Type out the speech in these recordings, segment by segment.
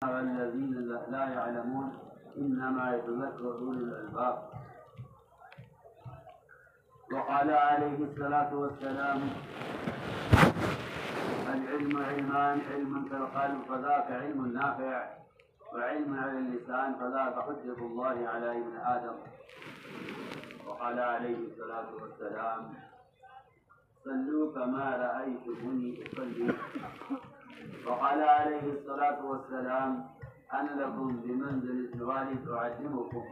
والذين لا يعلمون إنما يتذكر أولو الألباب. وقال عليه الصلاة والسلام: العلم علمان، علم كالقلب فذاك علم نافع، وعلم على اللسان فذاك حجة الله على ابن آدم. وقال عليه الصلاة والسلام: صلوا كما رأيتموني أصلي. وقال عليه الصلاة والسلام: أنا لكم بمنزل الوالد أعلمكم.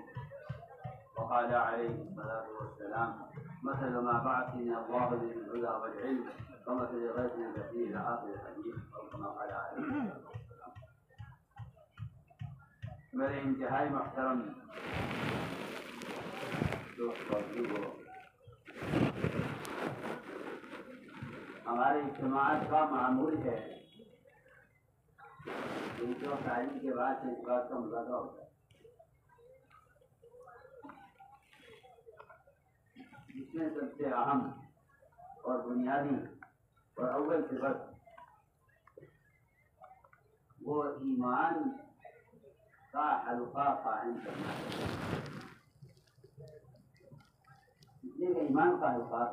وقال عليه الصلاة والسلام: مثل ما بعثني الله به الهدى والعلم ومثل غيث كثير إلى آخر الحديث، أو كما قال عليه الصلاة والسلام. میرے انتہائی محترم دوست اور بزرگوں، ہمارے اجتماعات کا معمول ہے ان کو تعلیم کے بعد سے اس بات کا مذاکرہ ہوتا ہے، جس میں سب سے اہم اور بنیادی اور اول صفت وہ ایمان کا حلقہ قائم کرنا ہے۔ اس لیے کہ ایمان کا حلقہ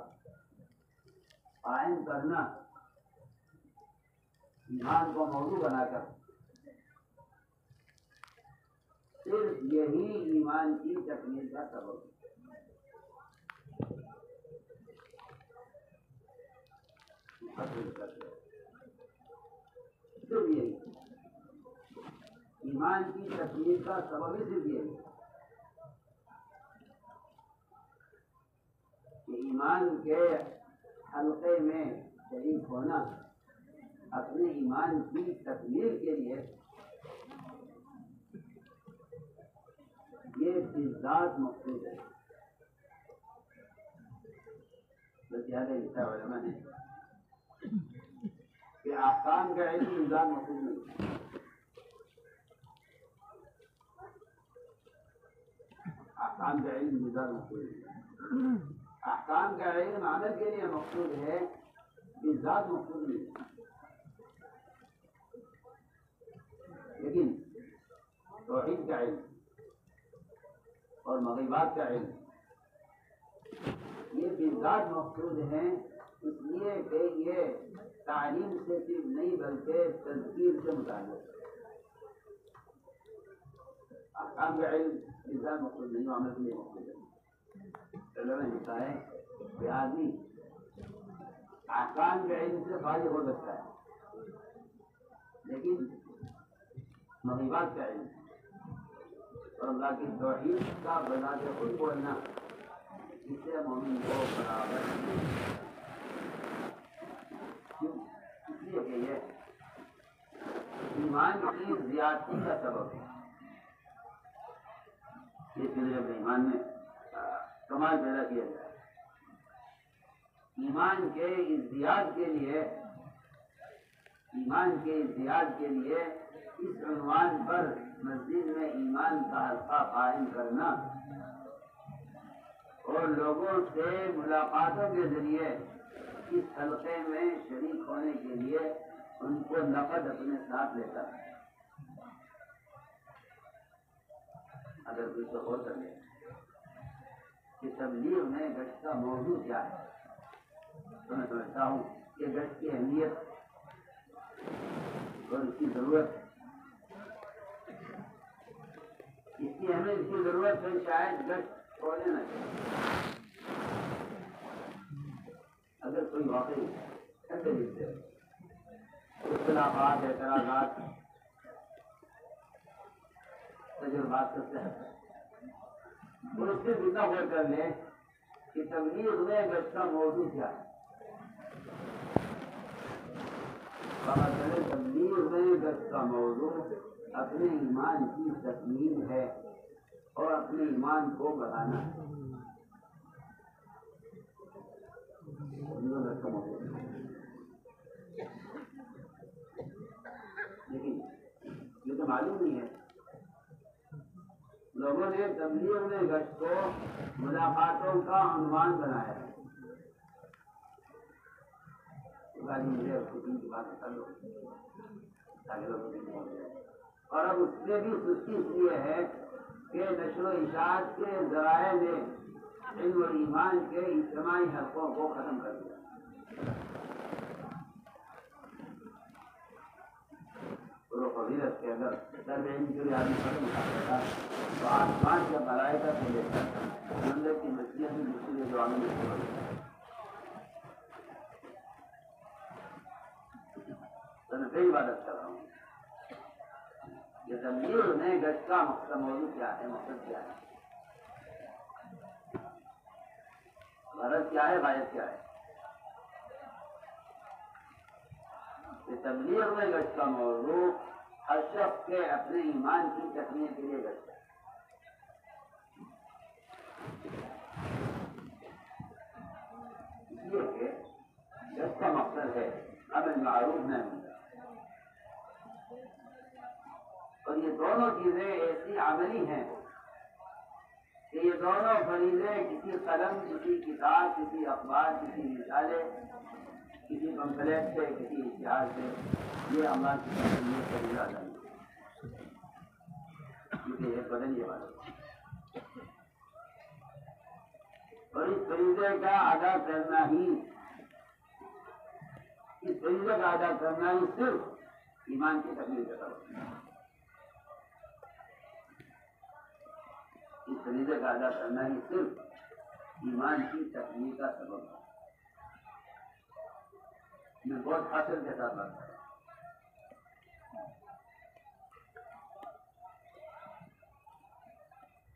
قائم کرنا، ایمان کو موضوع بنا کر صرف یہی ایمان کی تکمیل کا سبب ہے۔ صرف یہی ایمان کی تکمیل کا سبب ہی صرف یہی کہ ایمان کے حلقے میں شریک ہونا اپنے ایمان کی تکمیل کے لیے یہ بالذات مقصود ہے۔ تو زیادہ حصہ علماء نے کہ احکام کا علم بالذات مقصود نہیں، احکام کا علم بالذات مقصود نہیں، احکام کا علم عمل کے لیے مقصود ہے، بالذات مقصود نہیں۔ لیکن توحید کا علم اور مغیبات کا علم یہ بالذات مقصود ہیں، اس لیے کہ یہ تعلیم سے صرف نہیں بلکہ تذکیر سے متعلق ہے۔ احکام کا علم بالذات مقصود نہیں، عمل کے لیے مقصود ہے۔ علماء نے کہا ہے کہ آدمی احکام کے علم سے فارغ ہو سکتا ہے، لیکن مغیبات کا علم اور اللہ کی توحید کا بذات خود بولنا اس سے مومن کو برابر نہیں۔ کیوں؟ اس لیے کہ یہ ایمان کی زیادتی کا سبب ہے۔ اس لیے جب ایمان میں کمال پیدا کیا جائے، ایمان کے ازدیاد کے لیے، ایمان کے ازدیاد کے لیے اس عنوان پر مسجد میں ایمان کا حلقہ قائم کرنا اور لوگوں سے ملاقاتوں کے ذریعے اس حلقے میں شریک ہونے کے لیے ان کو نقد اپنے ساتھ لیتا ہے۔ اگر کوئی تو ہو سکے کہ تبلیغ میں گشت کا موضوع کیا ہے، تو میں سمجھتا ہوں کہ گشت کی اہمیت اور اس کی ضرورت، اس کی اہمیت، اس کی ضرورت ہے، شاید گشت چھوڑ لینا چاہیے۔ اگر کوئی واقعی ٹھنڈے دل سے اختلافات، اعتراضات، تجربات کا صحت ہے اور اس سے اتنا غور کر لیں کہ تبلیغ میں گشت کا موضوع کیا ہے، تبلیغ میں گشت کا موضوع اپنے ایمان کی تکمیل ہے اور اپنے ایمان کو بڑھانا ہے۔ لیکن یہ تو معلوم نہیں ہے، لوگوں نے تبلیغ میں گشت کو ملاقاتوں کا عنوان بنایا ہے۔ مجھے اس کی بات کر لو تاکہ لوگ اور اب اس میں بھی سستی اس لیے ہے کہ نشر و اشاعت کے ذرائع نے علم و ایمان کے اجتماعی حلقوں کو ختم کر دیا. فضیلت کے اگر طلب علم کے لیے آدمی ختم کرتا تھا تو آسمان کے ملائکہ سے لے کر سمندر کی مچھلیاں بھی مشکلیں جو آنے میں شروع تو میں پھر عبادت کر رہا ہوں. یہ تبلیغ میں گشت کا مقصد موضوع کیا ہے, مقصد کیا ہے, غرض کیا ہے, غایت کیا ہے. یہ تبلیغ میں گشت کا موضوع ہر شخص کے اپنے ایمان کی تکمیل کے لیے گشت ہے. اس لیے کہ گشت کا مقصد ہے امر معروف نہ ہونا, اور یہ دونوں چیزیں ایسی عملی ہیں کہ یہ دونوں فریضے کسی قلم, کسی کتاب, کسی اخبار, کسی رسالے, کسی پمفلیٹ سے, کسی اشتہار سے یہ اللہ کی تکمیل فریضہ نہیں, کیونکہ یہ بدل یہ بات ہے. اور اس فریضے کا ادا کرنا ہی, اس فریضے کا ادا کرنا ہی صرف ایمان کی تکمیل کا سبب ہے. اس فریضے کا ادا کرنا ہی صرف ایمان کی تکمیل کا سبب ہے. میں بہت حاصل کے ساتھ بات کرتا ہوں.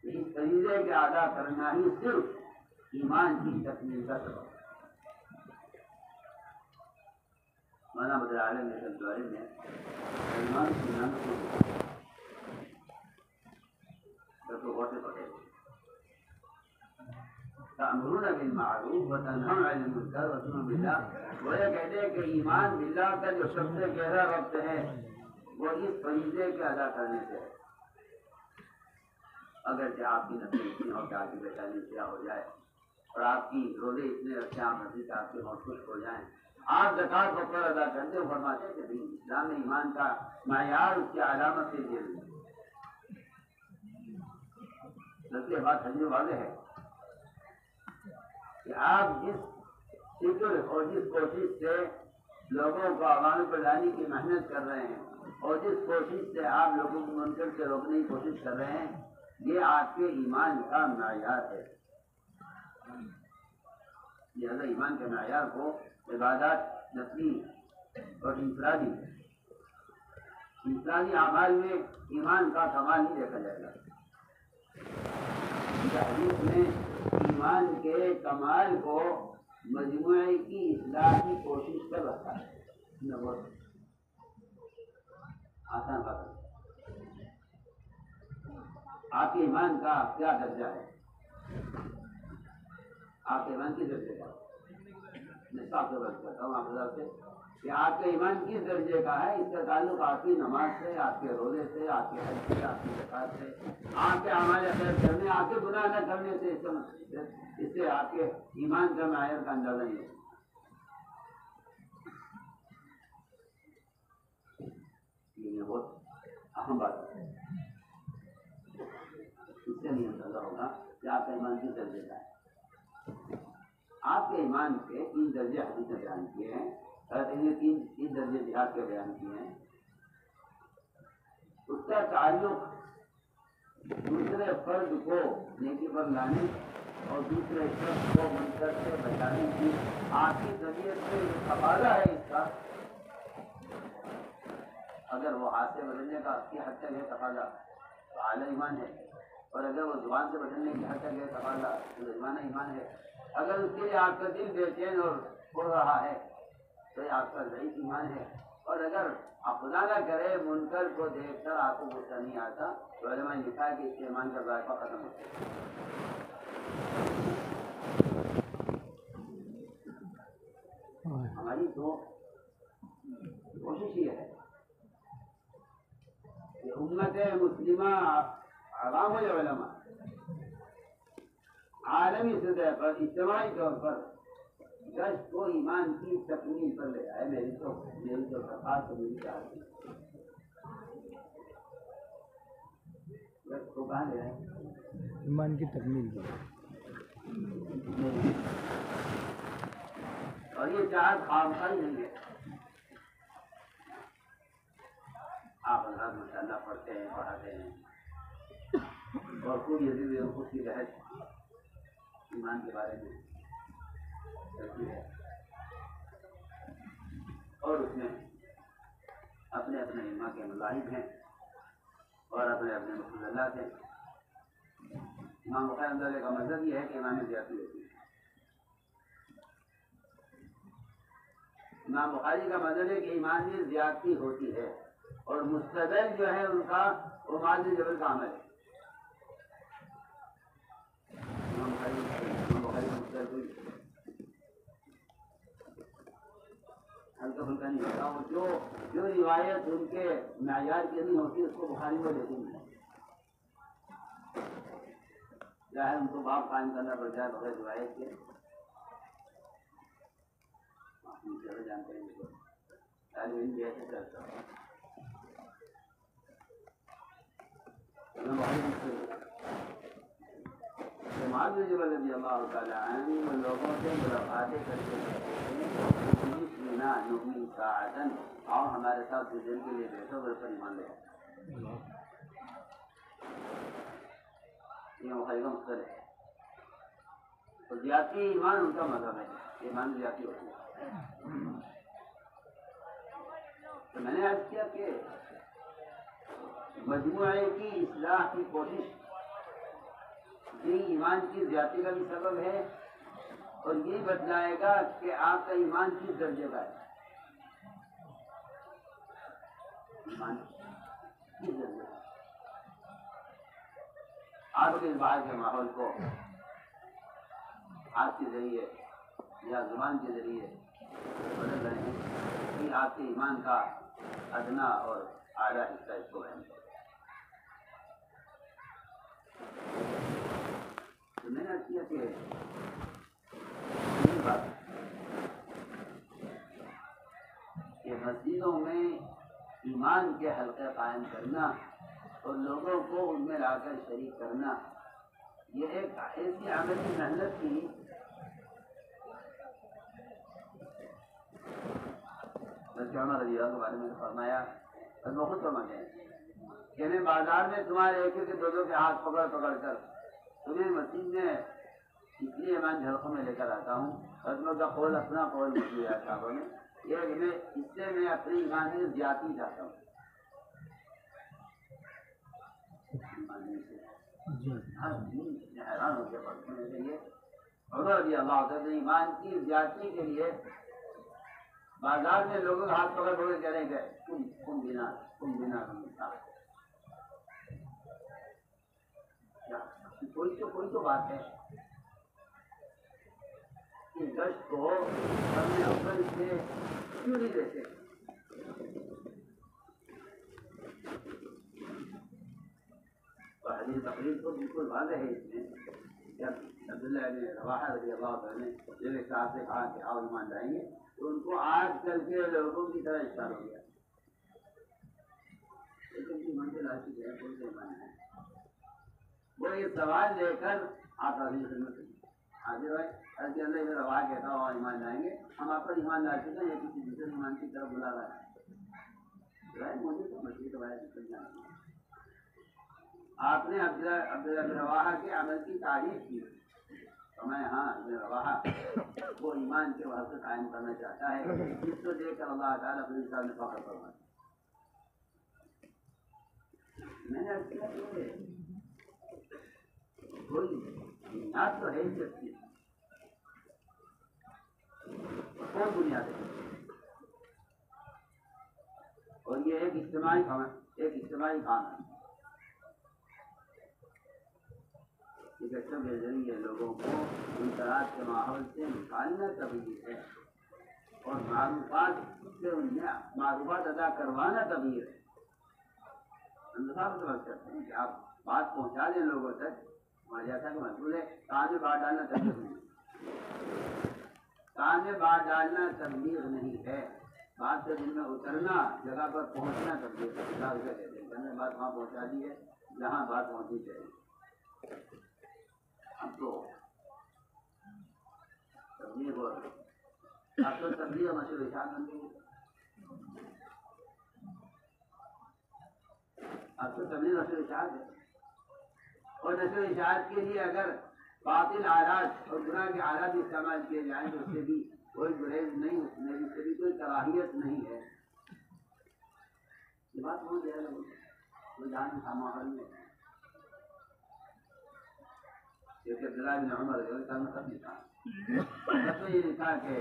اس فریضے کا ادا کرنا ہی صرف ایمان کی تکمیل کا سبب ہے. مولانا بدر عالم نے ایمان کی نام کو غور سے پڑھے, تأمرون بالمعروف وتنہون عن المنکر وتؤمنون باللہ. وہ یہ کہتے ہیں کہ ایمان باللہ کا جو سب سے گہرا ربط ہے وہ اس فریضے کے ادا کرنے سے ہے. اگرچہ آپ کی نسل اتنی ہو کہ آپ کی بیٹانی کیا ہو جائے اور آپ کی روزے اتنے رکھے آپ مسجد آپ کے بہت خوش ہو جائیں, آپ زکوٰۃ کو پر ادا کرتے ہو, فرماتے کہ اسلام میں ایمان کا معیار اس کی علامت سے دے دیں. یہ بات سمجھنے واضح ہے کہ آپ جس فکر اور جس کوشش سے لوگوں کو عوام پر لانے کی محنت کر رہے ہیں اور جس کوشش سے آپ لوگوں کو منکر سے روکنے کی کوشش کر رہے ہیں, یہ آپ کے ایمان کا معیار ہے. لہذا ایمان کے معیار کو عبادات نفلی اور انفرادی اعمال میں ایمان کا کمال نہیں دیکھا جائے گا. حدیث میں ایمان کے کمال کو مجموعے کی اصلاح کی کوشش کر رکھا ہے. بہت آسان بات ہے. آپ کے ایمان کا کیا درجہ ہے, آپ کے ایمان کس درجے کا, میں صاف سے بات کرتا ہوں آپ حضرات سے کہ آپ کے ایمان کس درجے کا ہے. اس کا تعلق آپ کی نماز سے, آپ کے روزے سے, آپ کے حج سے, آپ کی زکات سے, آپ کے اعمال خیر کرنے, آپ کے گناہ نہ کرنے سے, اس سے آپ کے ایمان کا معیار کا اندازہ نہیں ہے. یہ بہت اہم بات ہے. اس سے نہیں اندازہ ہوگا کہ آپ کا ایمان کس درجے کا ہے. آپ کے ایمان کے 3 درجے حدیث نے بیان کیے ہیں, تین درجے جہاد کے بیان کیے ہیں. اس کا تعلق دوسرے فرد کو نیکی پر لانے اور دوسرے شخص کو منکر سے بچانے کی آپ کی طبیعت سے تقاضا ہے. اس کا اگر وہ ہاتھ سے بدلنے کا اس کی حد تک ہے تقاضا تو اعلیٰ ایمان ہے, اور اگر وہ زبان سے بدلنے کی حد تک ہے تقاضا تو ایمان ہے. اگر اس کے لیے آپ کا دل بے چین اور ہو رہا ہے تو یہ آپ کا ضعیف ایمان ہے. اور اگر آپ خدا نہ کرے منکر کو دیکھ کر آپ کو غصہ نہیں آتا تو علماء نے لکھا ہے کہ اس کے ایمان کا ذائقہ ختم ہوتا ہے. ہماری تو کوشش یہ ہے کہ امت مسلمہ عوام و علماء عالمی سطح پر اجتماعی طور پر گشت کو ایمان کی تکمیل پر لے آئے. میری تو خاص میری چاہتی کہاں لے رہے ہیں؟ ایمان کی تکمیل کی. اور یہ چاہت خامخواہ نہیں ہے. آپ حضرات ماشاءاللہ پڑھتے ہیں پڑھاتے ہیں اور خوب یزید خود کی بحث ایمان کے بارے میں کرتی ہے اور اس میں اپنے اپنے علماء کے مذاہب ہیں اور اپنے اپنے مستدلات ہیں. امام بخاری رحمۃ اللہ کا مذہب یہ ہے کہ ایمان میں زیادتی ہوتی ہے. امام بخاری کا مذہب ہے کہ ایمان میں زیادتی ہوتی ہے اور مستدل جو ہے ان کا وہ معاذ جبل کا عمل ہے. امام بخاری کا مستدل کوئی ہلکا پھلکا نہیں ہوتا. اور جو روایت ان کے معیار کی نہیں ہوتی اس کو بخاری میں لیتی نہیں. چاہے ان کو باپ قائم کرنا پڑ جائے بغیر روایت کے. جانتے ہیں تعلیم بھی ایسے کرتا ہوں. معاذ بن جبل رضی اللہ تعالیٰ عنہ لوگوں سے ملاقاتیں کرتے اور ہمارے ساتھ دن کے لیے بیٹھو گھر پر ایمان لے. یہ مخالف کا مقصد ہے. تو زیادتی ایمان ان کا مذہب ہے. ایمان زیادتی ہوتی ہے. تو میں نے عرض کیا کہ مجموعے کی اصلاح کی کوشش یہ ایمان کی زیادتی کا بھی سبب ہے اور یہ بتلائے گا کہ آپ کا ایمان کس درجے کا ہے. ایمان کس درجے کا آپ کے باہر کے ماحول کو ہاتھ کے ذریعے یا زبان کے ذریعے بدل رہے ہیں کہ آپ کے ایمان کا ادنا اور اعلیٰ حصہ اس کو بیان کریں. تو میں نے کیا کہ یہ بات کہ مسجدوں میں ایمان کے حلقے قائم کرنا اور لوگوں کو ان میں لا کر شریک کرنا یہ ایک ایسی عملی محنت تھی عمر رضی اللہ کے بارے میں فرمایا اور بہت فرماتے ہیں کہ میں بازار میں تمہارے ایک ایک دو کے ہاتھ پکڑ پکڑ کر تمہیں مسجد میں اس لیے میں جھلکوں میں لے کر آتا ہوں. حضرت کا قول اپنا قول مجھے صاحبوں نے یہ کہ میں اس سے میں اپنی ایمان میں زیادتی چاہتا ہوں. حیران ہو کے پڑھتے ہیں یہ عمر رضی اللہ عنہ ایمان کی زیادتی کے لیے بازار میں لوگوں کا ہاتھ پکڑ پکڑ کہہ رہے ہیں تم بنا کوئی تو بات ہے. اس گشت کو ہمیں اول سے کیوں نہیں دیتے؟ تو حدیث تقریر تو بالکل واضح ہے. اس میں جب عبداللہ بن رواحہ رضی اللہ عنہ نے جب ایک صاحب سے کہا کہ آؤ ایمان لائیں گے تو ان کو آج کل کے لوگوں کی طرح اشار ہو گیا. لیکن منزل آ چکی ہے کوئی ایمان ہے. وہ یہ سوال لے کر آپ خدمت حاضر ہوئے. کے اندر ادھر روا کہتا ہوا ایمان لائیں گے. ہم آپ پر ایمان لا چکے ہیں یا کسی دوسرے ایمان کی طرف بلا رہا ہے. مجھے تو مچھلی تو آپ نے عبداللہ بن رواحہ کے عمل کی تعریف کی تو میں ہاں ابن رواحہ وہ ایمان کے وحدت سے قائم کرنا چاہتا ہے جس کو دیکھ کر اللہ تعالیٰ اپنے انسان نے فخر فرمایا. میں نے کوئی بنیاد تو ہے ہی سکتی کون بنیاد ہے. اور یہ ایک اجتماعی کام ہے. اکٹھے کے ذریعے لوگوں کو انفراد کے ماحول سے نکالنا تبدیل ہے اور معروفات سے انہیں معروفات ادا کروانا تبدیل ہے. صاحب سمجھ کرتے ہیں کہ آپ بات پہنچا دیں لوگوں تک. ہمارے جیسا کہ محسوس ہے کان میں بات ڈالنا تبلیغ نہیں. کان میں بات ڈالنا تبلیغ نہیں ہے. بات سے دل میں اترنا جگہ پر پہنچنا تبلیغ ہے. بات وہاں پہنچا دی ہے یہاں بات پہنچنی چاہیے. اب تو تبلیغ اور اب تو تبلیغ اور نشر و اشاعت بن گئی. اب تو تبلیغ نشر و اشاعت ہے. اور نشر و اشاعت کے لیے اگر باطل آلات اور گناہ کے آلات استعمال کیے جائیں تو اس سے بھی کوئی گریز نہیں, اس میں اس سے بھی کوئی کراہیت نہیں ہے. یہ بات ہو جائے گا کوئی جان تھا ماحول میں. جیسے عبداللہ بن عمر رضی اللہ عنہ سب لکھا جب تو یہ لکھا کہ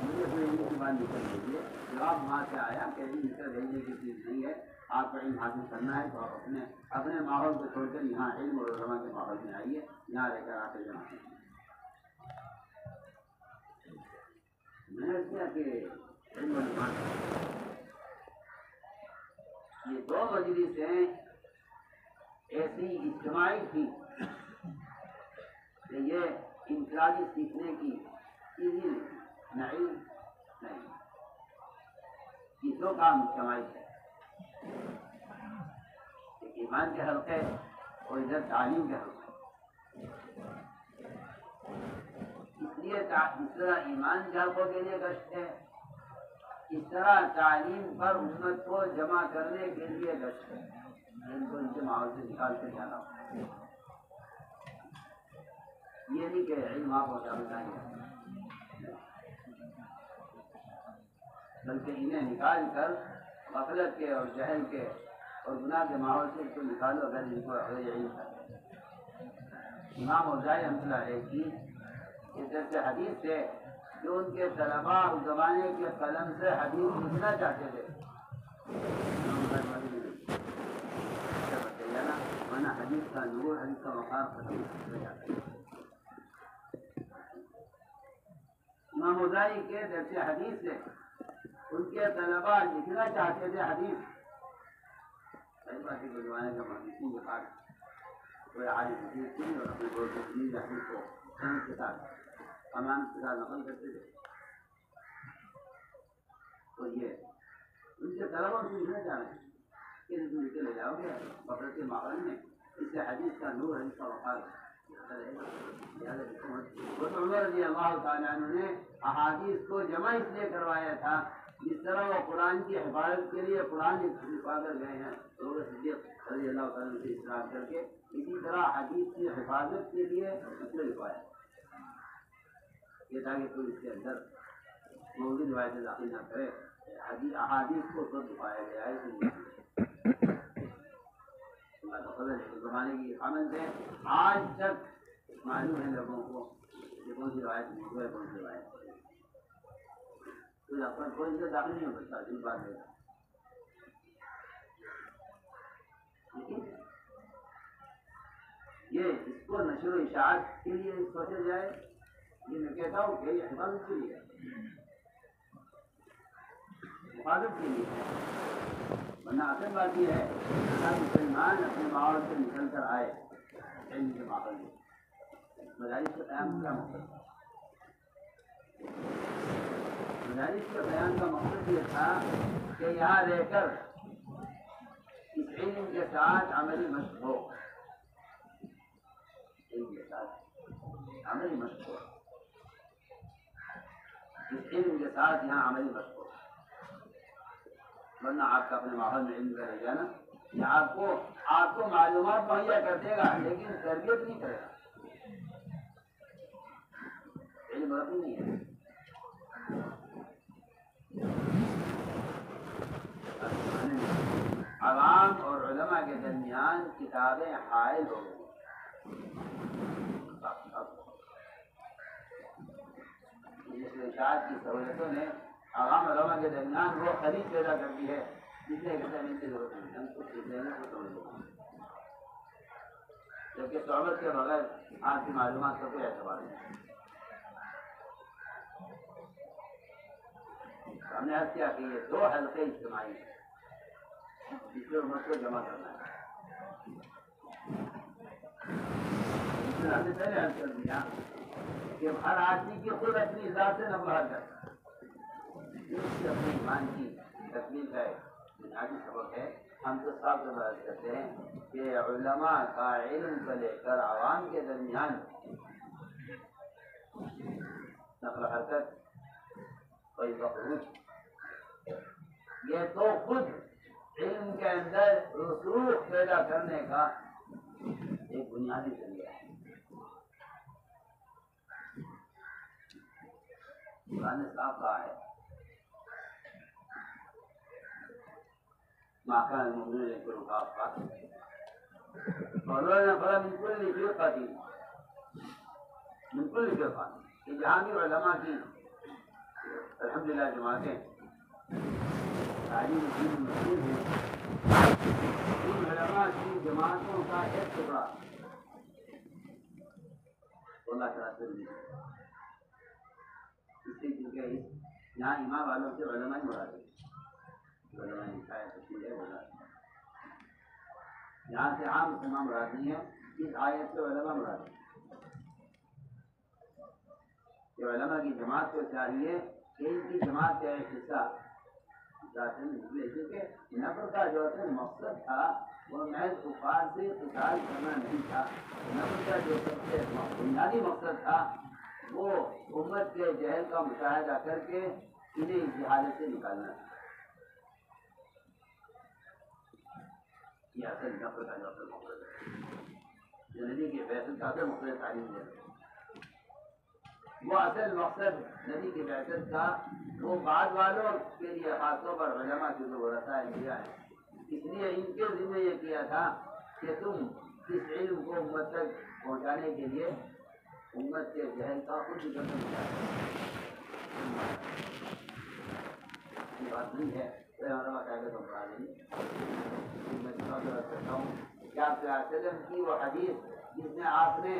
مجھے کوئی علم کی بات نکل دیجیے. جواب وہاں سے آیا کہ علم نکل بھیجنے کی چیز نہیں ہے, آپ کو علم حاصل کرنا ہے تو آپ اپنے ماحول کو چھوڑ کر یہاں علم اور علماء کے ماحول میں آئیے, یہاں رہ کر آ کر جمع کیجیے. میں نے کیا کہ علم اور ایمان یہ دو مجلسیں ایسی اجتماعی تھی کہ یہ انفرادی سیکھنے کی چیز نہیں, یہ دو کام اجتماعی ہے. ایمان کے حلقے اور ادھر تعلیم کے حلقے. اس لیے اس طرح ایمان کے حلقوں کے لیے گشت ہے, اس طرح تعلیم پر امت کو جمع کرنے کے لیے گشت ہے. ان کو ان کے ماحول سے نکال کر جانا ہو. یہ نہیں کہ علم آپ کو چاہیے, بلکہ انہیں نکال کر غفلت کے اور جہل کے اور گناہ کے ماحول سے اس کو نکالو اگر ان کو علم کرے. امام اوزاعی رحمۃ اللہ علیہ کی اس درس حدیث سے جو ان کے طلباء اس زمانے کے قلم سے حدیث لکھنا چاہتے تھے, ورنہ حدیث کا نور, حدیث کا وقار ختم ہو جاتا ہے. امام اوزاعی کے درس حدیث سے ان کے طلباء لکھنا چاہتے تھے حدیث. صحیح بات ہے کہ زمانے کا محدثین کے پاس کوئی عالم حدیث تھی اور اپنے دوست حدیث کو سند کے ساتھ امانت کے ساتھ نقل کرتے تھے. تو یہ ان کے طلباء سے لکھنا چاہ رہے ہیں کہ تم لکھ کے لے جاؤ گے بقرت کے ماحول میں, اس سے حدیث کا نور, حدیث کا وقار رہے گا. عمر رضی اللہ تعالیٰ عنہ نے احادیث کو جمع اس لیے کروایا تھا جس طرح وہ قرآن کی حفاظت کے لیے قرآن حفاظت گئے ہیں صدیق رضی اللہ تعالیٰ سے اصرار کر کے, اسی طرح حدیث کی حفاظت کے لیے اس نے لکھوایا یہ تاکہ کوئی اس کے اندر موضوع روایتیں داخل نہ کرے. احادیث کو خود لکھوایا گیا ہے. زمانے کی خامن سے آج تک معلوم ہے لوگوں کو کہ کون سی روایت موضوع ہے, کون سی روایت کوئی سے داخل نہیں ہو سکتا. دل بات ہے لیکن یہ اس کو نشر و اشاعت کے لیے سوچا جائے, یہ میں کہتا ہوں کہ یہ حفاظت کے لیے, حفاظت کے لیے. ورنہ اصل بات یہ ہے کہ مسلمان اپنے ماحول سے نکل کر آئے علم کے ماحول میں. مدارس کا قیام کیا مقصد تھا؟ مدارس کے قیام کا مقصد یہ تھا کہ یہاں رہ کر اس علم کے ساتھ عملی مشق ہو, علم کے ساتھ عملی مشق ہو, اس علم کے ساتھ یہاں عملی مشق ہو. ورنہ آپ کا اپنے ماحول میں علم کرے گا نا, یہ آپ کو معلومات مہیا کر دے گا لیکن تربیت نہیں کرے گا. علم ربی نہیں ہے. عوام اور علماء کے درمیان کتابیں حائل ہو گئی. اشاعت کی سہولتوں نے عوام علماء کے درمیان وہ خرید پیدا کرتی ہے جس میں تعلیم کی ضرورت نہیں. ہم کچھ لینے کو سمجھ جبکہ صحبت کے بغیر آپ کی معلومات کا کوئی اعتبار نہیں. ہم نے عرض کیا کہ یہ دو حلقے اجتماعی ہیں جس میں امت کو جمع کرنا ہے. ہم نے پہلے عرض کر دیا کہ ہر آدمی کی خود اپنی ذات سے نبرات کرتا ہے. اس کی اپنے ایمان کی تکمیل کا ایک بنیادی سبق ہے ہم تو صاحب سے بات کرتے ہیں کہ علماء کا علم کو لے کر عوام کے درمیان نقل حرکت کوئی بخروج، یہ تو خود علم کے اندر رسوخ پیدا کرنے کا ایک بنیادی ذریعہ ہے۔ قرآن نے صاف کہا ہے ماکان المؤمنون يكونوا كافة ولولا نفر من كل فرقة کہ جہاں بھی علماء کی الحمدللہ جماعتیں تعلیم دین مشہور ہیں، ان علماء کی جماعتوں کا ایک ٹکڑا اللہ تعالیٰ سے ملی، اس لیے کیونکہ یہاں امام والوں سے علماء ہی مراد ہے، علماء نکاح تشریح ہے مراد، یہاں سے عام مسلمان مراد نہیں ہے، اس آیت سے علماء مراد ہے کہ علماء کی جماعت کو چاہیے کہ ان کی جماعت کا ایک حصہ کیونکہ نفر کا جو مقصد تھا وہ محض کفار سے قتال کرنا نہیں تھا، نفر کا جو سب سے بنیادی مقصد تھا وہ امت کے جہل کا مشاہدہ کر کے انہیں اس جہالت سے نکالنا تھا۔ یہ اصل نفر کا جو اصل مقصد ہے، جو نبی کے بعثت کا اصل مقصد تعلیم ہے، وہ اصل مقصد نبی کی بعثت کا وہ بعد والوں کے لیے خاص طور پر علماء کی جو رسائل دیا ہے، اس لیے ان کے ذمہ یہ کیا تھا کہ تم اس علم کو امت تک پہنچانے کے لیے امت کے جہل کا خود قدم اٹھایا۔ یہ بات نہیں ہے کیا کی وہ حدیث جس میں آپ نے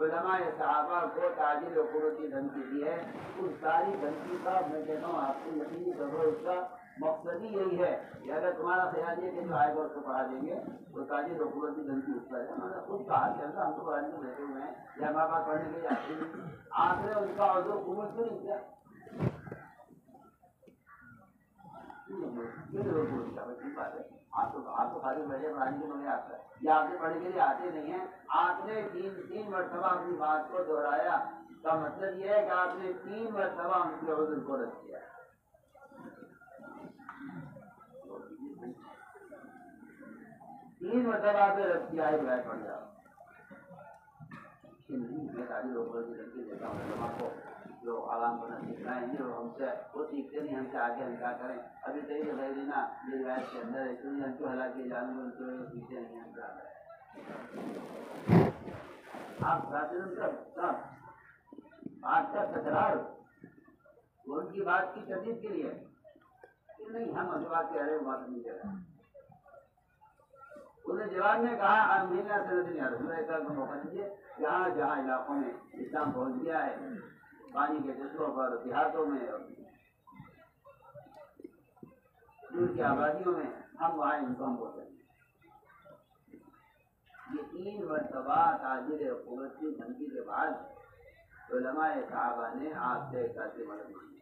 علماء صحابہ کو تعجیل وقوع کی دھمکی دی ہے، اس ساری دھمکی کا میں کہتا ہوں آپ کو یقینی طور پر اس کا مقصد ہی یہی ہے کہ اگر تمہارا خیال ہے کہ جو آئے گا اس کو پڑھا دیں گے تو تعجیل وقوع کی دھمکی اس پر ہے، ہم نے خود کہا کہ ہم تو پڑھانے میں بیٹھے ہوئے ہیں یا ہمارے پاس پڑھنے کے لیے آتے ہیں، آپ نے ان کا عذر قبول کیوں نہیں کیا؟ آپ تو خالی بیٹھے پڑھانے کے لیے آتا ہے یا آپ نے پڑھنے کے لیے آتے نہیں ہیں، آپ نے تین مرتبہ اپنی بات کو دہرایا، کا مطلب یہ ہے کہ آپ نے 3 مرتبہ ان کے عذر کو رد کیا، 3 مرتبہ آپ نے رد کیا ہے، بیٹھ پڑ جاؤ۔ میں تعلیم وقوع کی دھمکی دیتا ہوں علماء کو جو عوام کو نہ سکھائیں گے اور ہم سے وہ سیکھتے نہیں، ہم سے آگے ہم کیا کریں؟ ابھی صحیح ہے دینا یہ روایت کے اندر ہے، ہم کو ہلاک کیے جانے ان کو سیکھتے نہیں ہم کیا کریں؟ آپ بات کا تکرار وہ ان کی بات کی تردید کے لیے کہ نہیں ہم اپنی بات کہہ رہے ہیں بات نہیں کہہ رہے۔ انہوں نے جواب میں کہا مہینہ سے کا موقع دیجیے، جہاں جہاں علاقوں میں اسلام پہنچ گیا ہے، پانی کے جسروں پر، دیہاتوں میں، دور کی آبادیوں میں، ہم وہاں ان کو ہم بولتے ہیں۔ یہ 3 مرتبہ تاجر حکومت کی دھمکی کے بعد علماء صحابہ نے آپ سے ایک ساتھ مدد مانگی،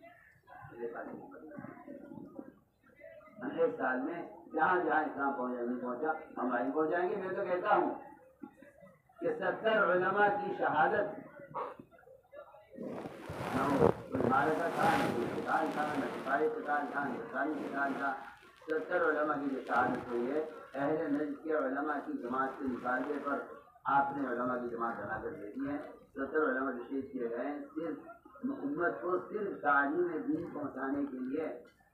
ایک سال میں جہاں جہاں اسلام پہنچا ہم نہیں پہنچائیں گے۔ میں تو کہتا ہوں کہ 70 علماء کی شہادت نہ ہو، کوئی مارکہ تھا، نہ کوئی قتال تھا، نہ سپاہی قتال تھا، نہ اسلامی قتال تھا، 70 علماء کی جو شہادت ہوئی ہے، اہل نجد کے علماء کی جماعت کے مقابلے پر آپ نے علماء کی جماعت بنا کر دے دی ہے۔ 70 علماء تشہیر کیے گئے ہیں صرف امت کو صرف تعلیم دین پہنچانے کے لیے،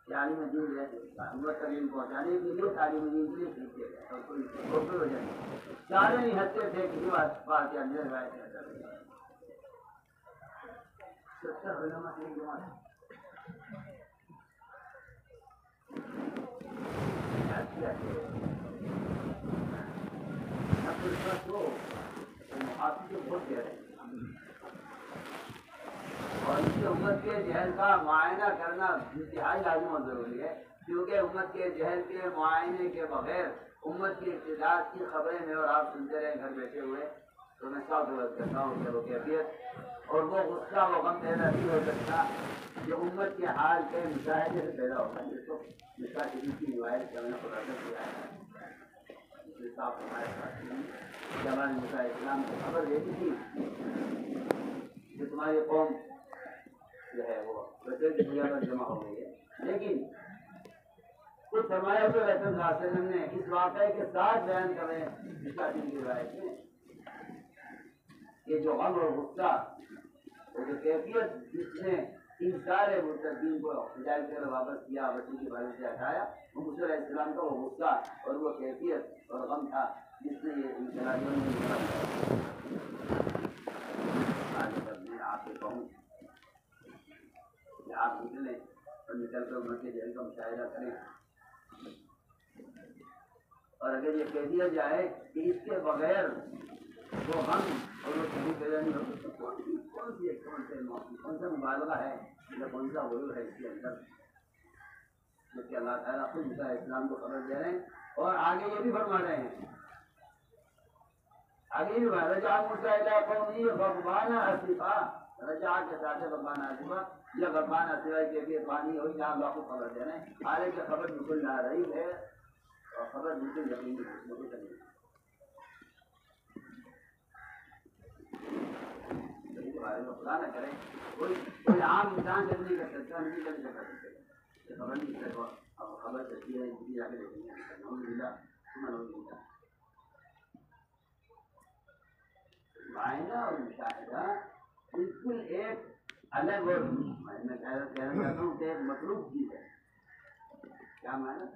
تعلیم دین امت کا دین پہنچانے کے لیے تعلیم دین کے لیے شہید کیے گئے اور کوئی وجہ نہیں، چارے نہیں ہٹتے تھے کسی بات کے اندر روایت ہے 70 علماء کی جماعت بہت گہرے اور اس امت کے جہل کا معائنہ کرنا انتہائی لازم اور ضروری ہے، کیونکہ امت کے جہل کے معائنے کے بغیر امت کی ابتداء کی خبریں میں اور آپ سنتے رہے گھر بیٹھے ہوئے تو میں صاف کرتا ہوں کہ وہ کیفیت اور وہ غصہ و غم پیدا نہیں ہو سکتا جو امت کے حال کے مشاہدے سے پیدا ہوتا ہے. جس کو مثال شریف کی روایت کا میں نے خلاصہ کیا ہے صاف ہمارے ساتھ جوان مسا اسلام کو خبر دیتی تھی کہ تمہاری قوم جو ہے وہ ویسے کی دنیا پر جمع ہو گئی ہے. لیکن کچھ فرمایا تو رسول اللہ صلی اللہ علیہ وسلم نے اس واقعے کے ساتھ بیان کر رہے ہیں مثال شریف کی روایت میں کہ جو غم اور غصہ اور جو کیفیت جس نے ان سارے مرتدین کو ہدایت کر واپس کیا بچی کی بارے سے ہٹایا وہ موسیٰ علیہ السلام کا وہ غصہ اور وہ کیفیت اور غم تھا جس نے یہ انقلابیوں نے میں آپ سے کہوں کہ آپ نکلیں اور نکل کر ان کے جہل کا مشاہدہ کریں اور اگر یہ کہہ دیا جائے کہ اس کے بغیر وہ غم اور وہ کہیں پیدا نہیں ہو سکتا کون سا مبالغہ ہے یا کون سا غرور ہے اس کے اندر جبکہ اللہ تعالیٰ خود موسیٰ علیہ السلام کو خبر دے رہے ہیں اور آگے یہ بھی فرما رہے ہیں آگے یہ بھی فرما رجع موسیٰ الی قومہ غضبان اسفا رجع کے ساتھ غضبان اسفا یا غضبان اسفا کے بھی پانی ہو یا اللہ کو خبر دے رہے ہیں حالانکہ کہ خبر بالکل نارئی ہے اور خبر بالکل یقینی ہے بارے میں خدا نہ کرے کوئی عام انسان جب نہیں کر سکتا نہیں کر سکتے خبر نہیں کرے اب خبر چلتی ہے جا کے دیکھیں گے معائنہ اور مشاہدہ بالکل ایک الگ اور میں کہنا چاہتا ہوں کہ ایک مطلوب چیز ہے. کیا معنی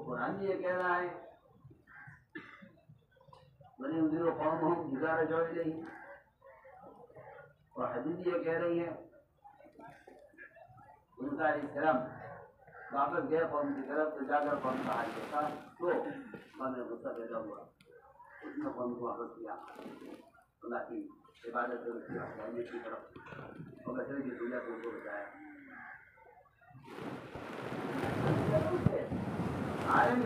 قرآن یہ کہہ رہا ہے بنی انذر قومہم اذا رجعوا الیہم اور حدیث یہ کہہ رہی ہے موسیٰ علیہ السلام واپس گئے قوم کی طرف تو جا کر قوم کا حال دیکھا تو قوم میں غصہ پیدا ہوا اس نے قوم کو واپس کیا اللہ کی عبادت کی طرف اور بچے کی پوجا کو ان کو بتایا عالمی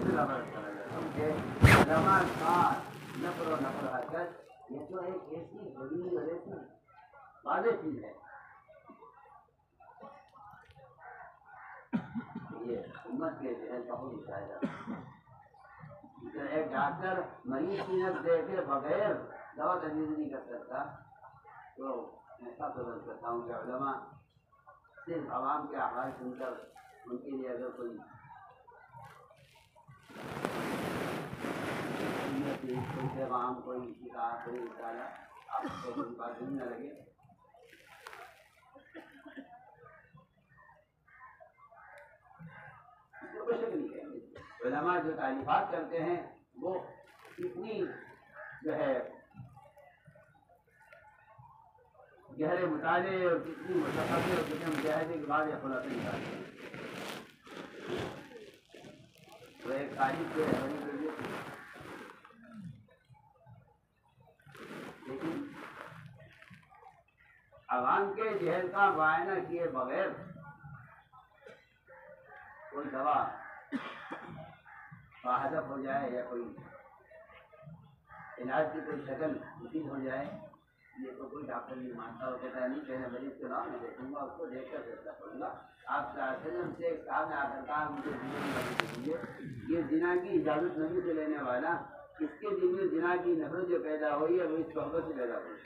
علماء خاص نفر و نفر حرکت یہ تو ایک ایسی بڑی اور ایسی واضح چیز ہے. یہ امت کے ذہن کا خود مشاہدہ ایک ڈاکٹر مریض کی نظر دیکھے بغیر دوا تجویز نہیں کر سکتا تو میں ایسا پسند کرتا ہوں کہ علماء صرف عوام کے احوال سن کر ان کے لیے اگر کوئی پیغام کوئی کتاب کوئی رسالہ آپ کو کوئی بات نہیں نہ لگے کوئی شک نہیں ہے. علماء جو تعلیمات کرتے ہیں وہ کتنی جو ہے گہرے مطالعے اور کتنی مشقتیں اور کتنے مجاہدے کے بعد یہ خلاصے نکالتے ہیں. وہ ایک تاریخ جو ہے لیکن عوام کے جہل کا معائنہ کیے بغیر کوئی دوا باہدف ہو جائے یا کوئی علاج کی کوئی شکل مفید ہو جائے یہ تو کوئی ڈاکٹر نہیں مانتا اور کہتا ہے نہیں کہنے مریض کے نام میں دیکھوں گا اس کو دیکھ کر فیصلہ کروں گا. آپ سے ایک صاحب نے آخرکار مجھے یہ زنا کی اجازت نبی سے لینے والا اس کے دل میں زنا کی نفرت جو پیدا ہوئی ہے وہ اس صحبت سے پیدا ہوئی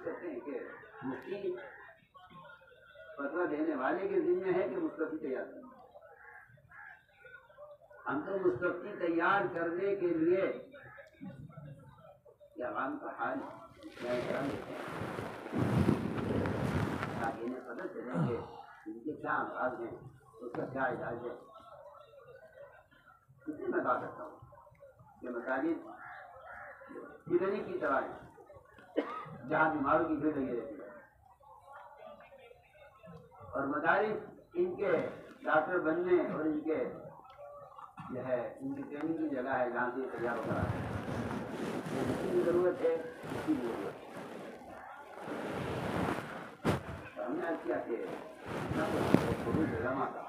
کہتے ہیں کہ مفتی فتویٰ دینے والے کے ذمہ ہے کہ مستفی تیار کریں. ہم تو مستفی تیار کرنے کے لیے عوام کا حال تاکہ انہیں پتہ چلے کہ ان کے کیا امراض ہیں اس کا کیا علاج ہے. اس لیے میں بات کرتا ہوں کہ مساجد کلینک کی طرح ہے جہاں بیماروں کی بھیڑ لگی رہتی ہے اور مدارس ان کے ڈاکٹر بننے اور ان کے یہ ہے ان کی ٹریننگ کی جگہ ہے جہاں سے تیار ہو کر آتے ہیں. جس کی ضرورت ہے اس کی ضرورت ہے. ہم نے کیا کہ علماء کا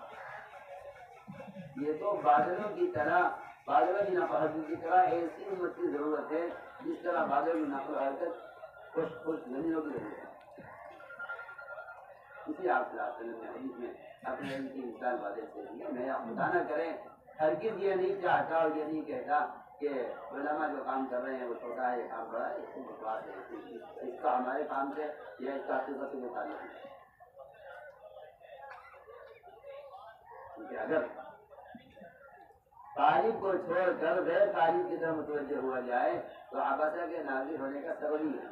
یہ تو بادلوں کی طرح بادلوں کی نقل حرکت کی طرح ایسی امت کی ضرورت ہے جس طرح بادل کی نقل حرکت خوش زمینوں کی ضرورت ہے. اسی آپ صلی اللہ علیہ وسلم نے حدیث میں اپنے علم کی مثال بادل سے دی ہے. میں خدا نہ کریں ہرگز یہ نہیں چاہتا اور یہ نہیں کہتا کہ علماء جو کام کر رہے ہیں وہ چھوٹا ہے یہ کام بڑا ہے. اس کو بکواس ہے. اس کا ہمارے کام سے یا اس کا حقیقت سے تعلق ہے. کیونکہ اگر تعریف کو چھوڑ کر غیر تعریف کی طرف متوجہ ہوا جائے تو عباسہ کے نازل ہونے کا سبب ہی ہے.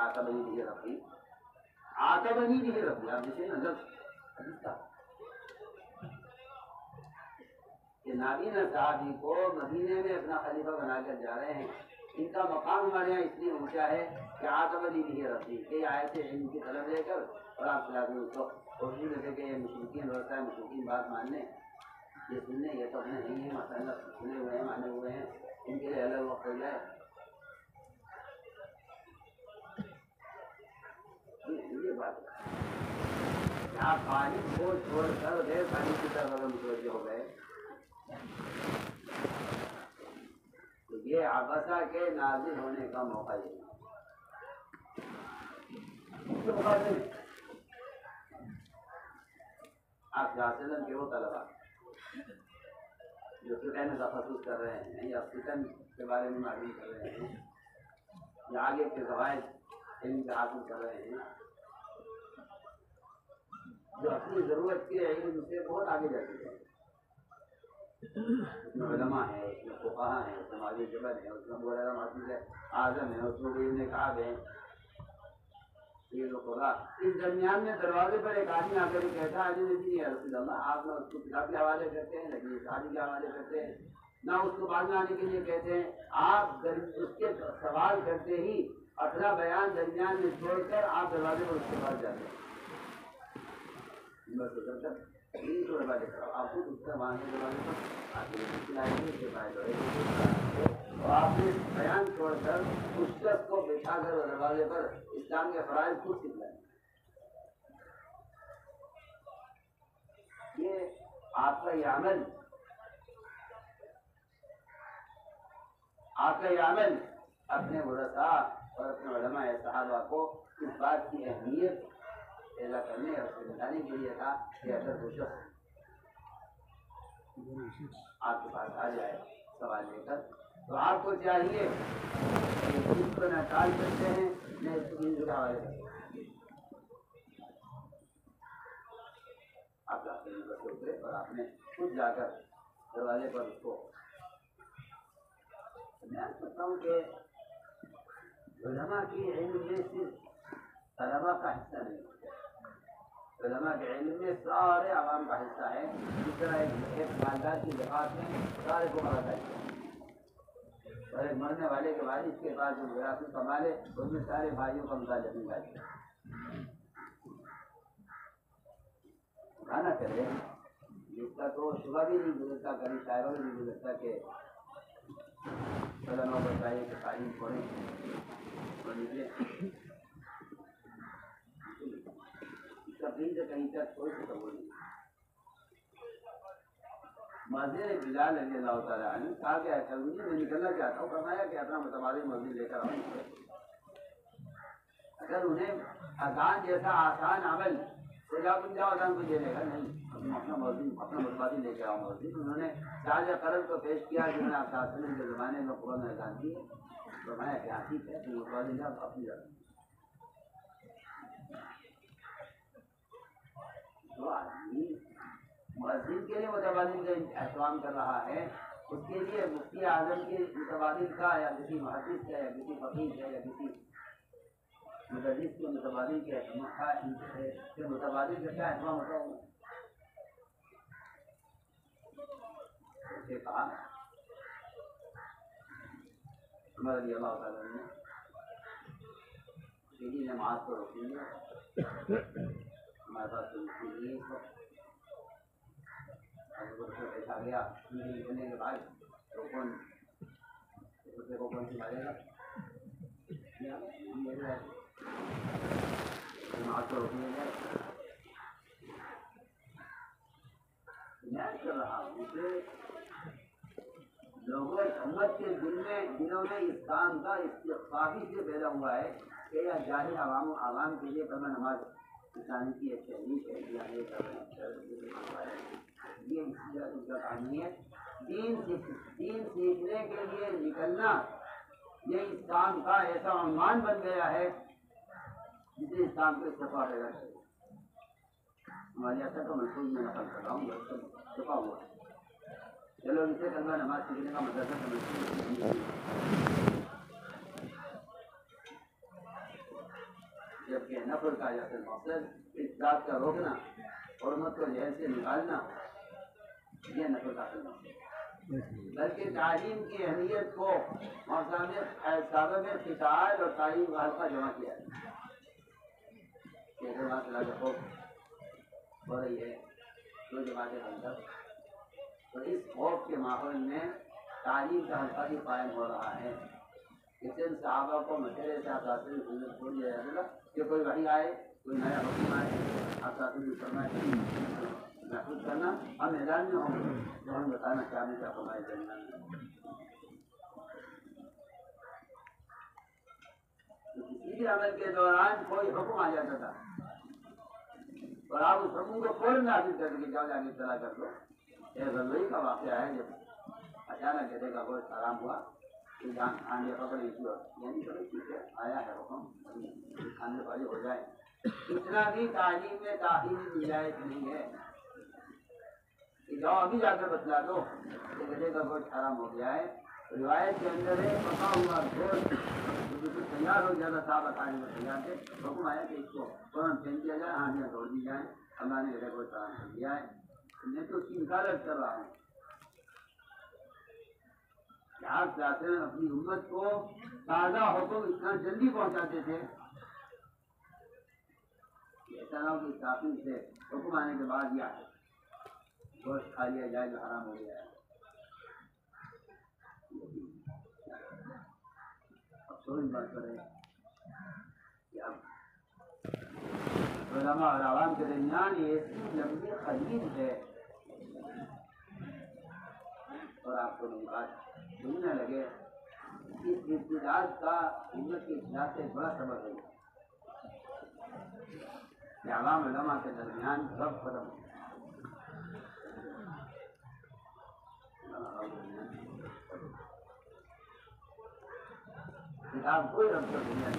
آتبنی بھی رفی آتبنی بھی رفی آپ جسے نظر کہ نابینا صحابی کو مدینے میں اپنا خلیفہ بنا کر جا رہے ہیں. ان کا مقام ہمارے یہاں اس لیے اونچا ہے کہ آتبنی بھی رفی کہ آیتیں علم کی طلب لے کر اور آپ صلی اللہ علیہ وسلم کوشش میں تھے کہ یہ مشرکین ہوتا ہے مشرکین بات ماننے یہ سننے یہ تو اپنے نہیں ہے مسئلہ سنے ہوئے ہیں مانے ہوئے ہیں ان کے لیے الگ وقت ہو جائے. یہ بات آپ پانی کو چھوڑ کر غیر پانی کی طرف اگر متوجہ ہو گئے تو یہ عباسہ کے نازل ہونے کا موقع ہے. آپ جاسلم کے وہ طلبا جو فقہ میں تخصص کر رہے ہیں یا فقہ کے بارے میں معلوم کر رہے ہیں یا آگے کے فوائد علم سے حاصل کر رہے ہیں جو اپنی ضرورت کے علم سے بہت آگے جا چکے ہیں. اس میں علماء ہیں اس میں فقہاء ہیں اس میں معاذ جبل ہیں اس میں ابو ہریرہ محدث اعظم ہیں اس میں ابن کعب ہیں. یہ لوگ خدا اس درمیان میں دروازے پر ایک آدمی آ کر کہتا ہے نہیں ہے رسول اللہ آپ نہ اس کو کتاب کے حوالے کرتے ہیں نہ شادی کے حوالے کرتے ہیں نہ اس کو بعد میں آنے کے لیے کہتے ہیں. آپ اس کے سوال کرتے ہی اپنا بیان درمیان میں چھوڑ کر آپ دروازے پر اس کے پاس جاتے ہیں. آپ کو اس کا باندھنے کے بعد آپ نے بیان چھوڑ کر اس شخص کو بٹھا کر دروازے پر اسلام کے فرائض خود سکھلائیں. یہ آپ کا یہ عمل اپنے ورثاء اور اپنے علماء صحابہ کو اس بات کی اہمیت پیدا کرنے اور بتانے کے لیے تھا کہ اگر وہ شخص آپ کے پاس آ جائے سوال لے کر تو آپ کو چاہیے کہ اس کو نہ ٹال سکتے ہیں نہ اس کو ان حوالے کرتے ہیں. آپ اترے اور آپ نے خود جا کر دروازے پر اس کو میں سمجھتا ہوں کہ علماء کی علم میں صرف طلبا کا حصہ نہیں علماء کے علم میں سارے عوام کا حصہ ہے. جس طرح ایک خاندان کی لباس میں سارے کو مرا ہے اور ایک مرنے والے کے والد کے بعد جو وراثت کمالے اس میں سارے بھائیوں کا مطالعہ نہیں کرتے. کھانا کرے جس کا تو شبہ بھی نہیں گزرتا کبھی شاعروں بھی نہیں گزرتا کہ علماء بتائیے کہ تعلیم پڑھیں اور نکلے کہیں سے کہیں تک کوئی تصور نہیں. مؤذن بلال رضی اللہ تعالیٰ عنہ کہا کہ کبھی میں نکلنا چاہتا ہوں فرمایا کہ اپنا متبادل مؤذن لے کر آؤں. اگر انہیں اذان جیسا آسان عمل سجا بن جاؤ اذان کو دینے کا نہیں اپنا مؤذن اپنا متبادل لے کے آؤ مؤذن. انہوں نے شاہجہاں قرض کو پیش کیا جنہوں نے آپ وسلم کے زمانے میں قرآن میں اذان کی فرمایا کہ ہاں ٹھیک ہے اپنے متبادل جاؤ اپنی جگہ. جو آدمی مؤذن کے لیے متبادل کا اہتمام کر رہا ہے اس کے لیے مفتی اعظم کے متبادل کا یا کسی محدث کا یا کسی فقیہ کا یا کسی مدرس کے متبادل کے متبادل کا کیا اہتمام ہوتا ہے. اسے کہا عمر رضی اللہ تعالیٰ نے سیدھی نماز کو روکیں گے ہمارے پاس پیسہ گیا نکلنے کے بعد تو کون دوسرے کو کون سنبھالے گا؟ میں کر رہا ہوں لوگوں امت کے دلوں میں اس کام کا استقبالی سے پیدا ہوا ہے کہ یہ جاہل عوام کے لیے کلمہ نماز انسانی کی ایک تحریک ہے یہ اس کا کہانی ہے دین سیکھنے کے لیے نکلنا یہ اس کام کا ایسا عنوان بن گیا ہے جسے اس کام کو استفا پیدا کرے ہماری ایسا تو منصوب میں نقل کر رہا ہوں چھپا ہوا چلو اسے کلمہ نماز سیکھنے کا مدرسہ سمجھتے جبکہ نفل کا یا پھر مقصد اس بات کا روکنا حرمت کو جہل سے نکالنا یہ نفل کا کرنا بلکہ تعلیم کی اہمیت کو صحابہ میں قتال اور تعلیم کا حلقہ جمع کیا ہے ہو رہی ہے دو جماعتیں بن کر تو اس خوف کے ماحول میں تعلیم کا حلقہ بھی قائم ہو رہا ہے اس سے صحابہ کو مشورے سے اساتذہ سنت چھوڑ دیا جائے گا کہ کوئی وحی آئے کوئی نیا حکم آئے اساتذہ فرمائے محفوظ کرنا ہم میدان میں ہوں گے تو ہم بتانا چاہنے کا فرمائے کرنا کسی عمل کے دوران کوئی حکم آ جاتا تھا اور آپ اس حکم کو فوراً نافذ کر کے جاؤ جانے اطلاع کر دو یہ ضروری کا واقعہ ہے جب اچانک گدھے کا گوشت حرام ہوا جان آنے پکڑی یعنی چلو ٹھیک ہے آیا ہے حکم کھانے والی ہو جائے اتنا بھی تعلیم میں تاخیری گنجائش نہیں ہے کہ جاؤ ابھی جا کر بتلا دو کہ گدھے کا گوشت حرام ہو گیا ہے روایت کے اندر ہے پکا ہوا گوشت تیار ہو جاتا تھا بتانے میں تیار تھے حکم آیا کہ اس کو فوراً پھینک دیا جائے ہانڈیاں توڑ دی جائیں اللہ نے گدھے کو حرام کر دیا ہے میں تو اس کی وکالت کر رہا ہوں کہ آپ چاہتے ہیں اپنی امت کو تازہ حکم اتنا جلدی پہنچاتے تھے ایسا نہ ہو کہ تاخیر سے حکم آنے کے بعد یا گوشت کھا لیا جائے جو حرام ہو گیا ہے اب سمجھ بات کریں کہ اب علماء اور عوام کے درمیان یہ ایسی لمبی خرید ہے اور آپ کو میری بات سننے لگے اس ابتداء کا امت کے اصلاح سے بڑا سبب ہے کہ عوام علماء کے درمیان سب ختم ہو کتاب کوئی ربط دنیا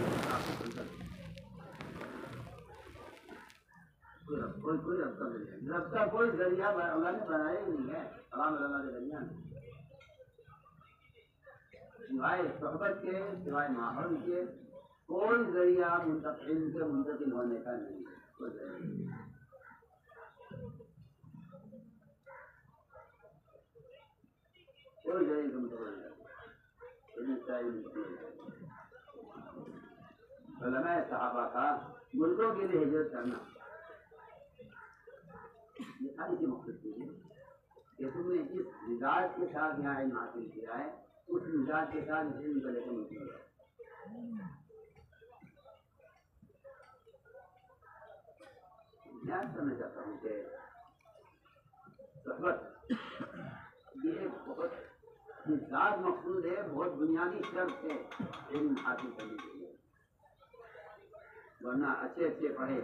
کوئی ربط کوئی ذریعہ اللہ نے بنایا ہی نہیں ہے عوام علماء کے درمیان سوائے صحبت کے سوائے ماحول کے کوئی ذریعہ منتقل سے منتقل ہونے کا نہیں ہے کوئی ذریعہ کوئی ذریعہ منتقل علماء صحابہ کا ملکوں کے لیے ہجرت کرنا یہ ساری سی مقصد چیز ہے کہ تم نے جس مزاج کے ساتھ یہاں علم حاصل کیا ہے اس مزاج کے ساتھ اس علم کو لے کے ملتی ہے میں سمجھ چاہتا ہوں کہ صحبت یہ ایک بہت ذات مقصود ہے بہت بنیادی شرط ہے علم حاصل کرنے کے لیے ورنہ اچھے پڑھے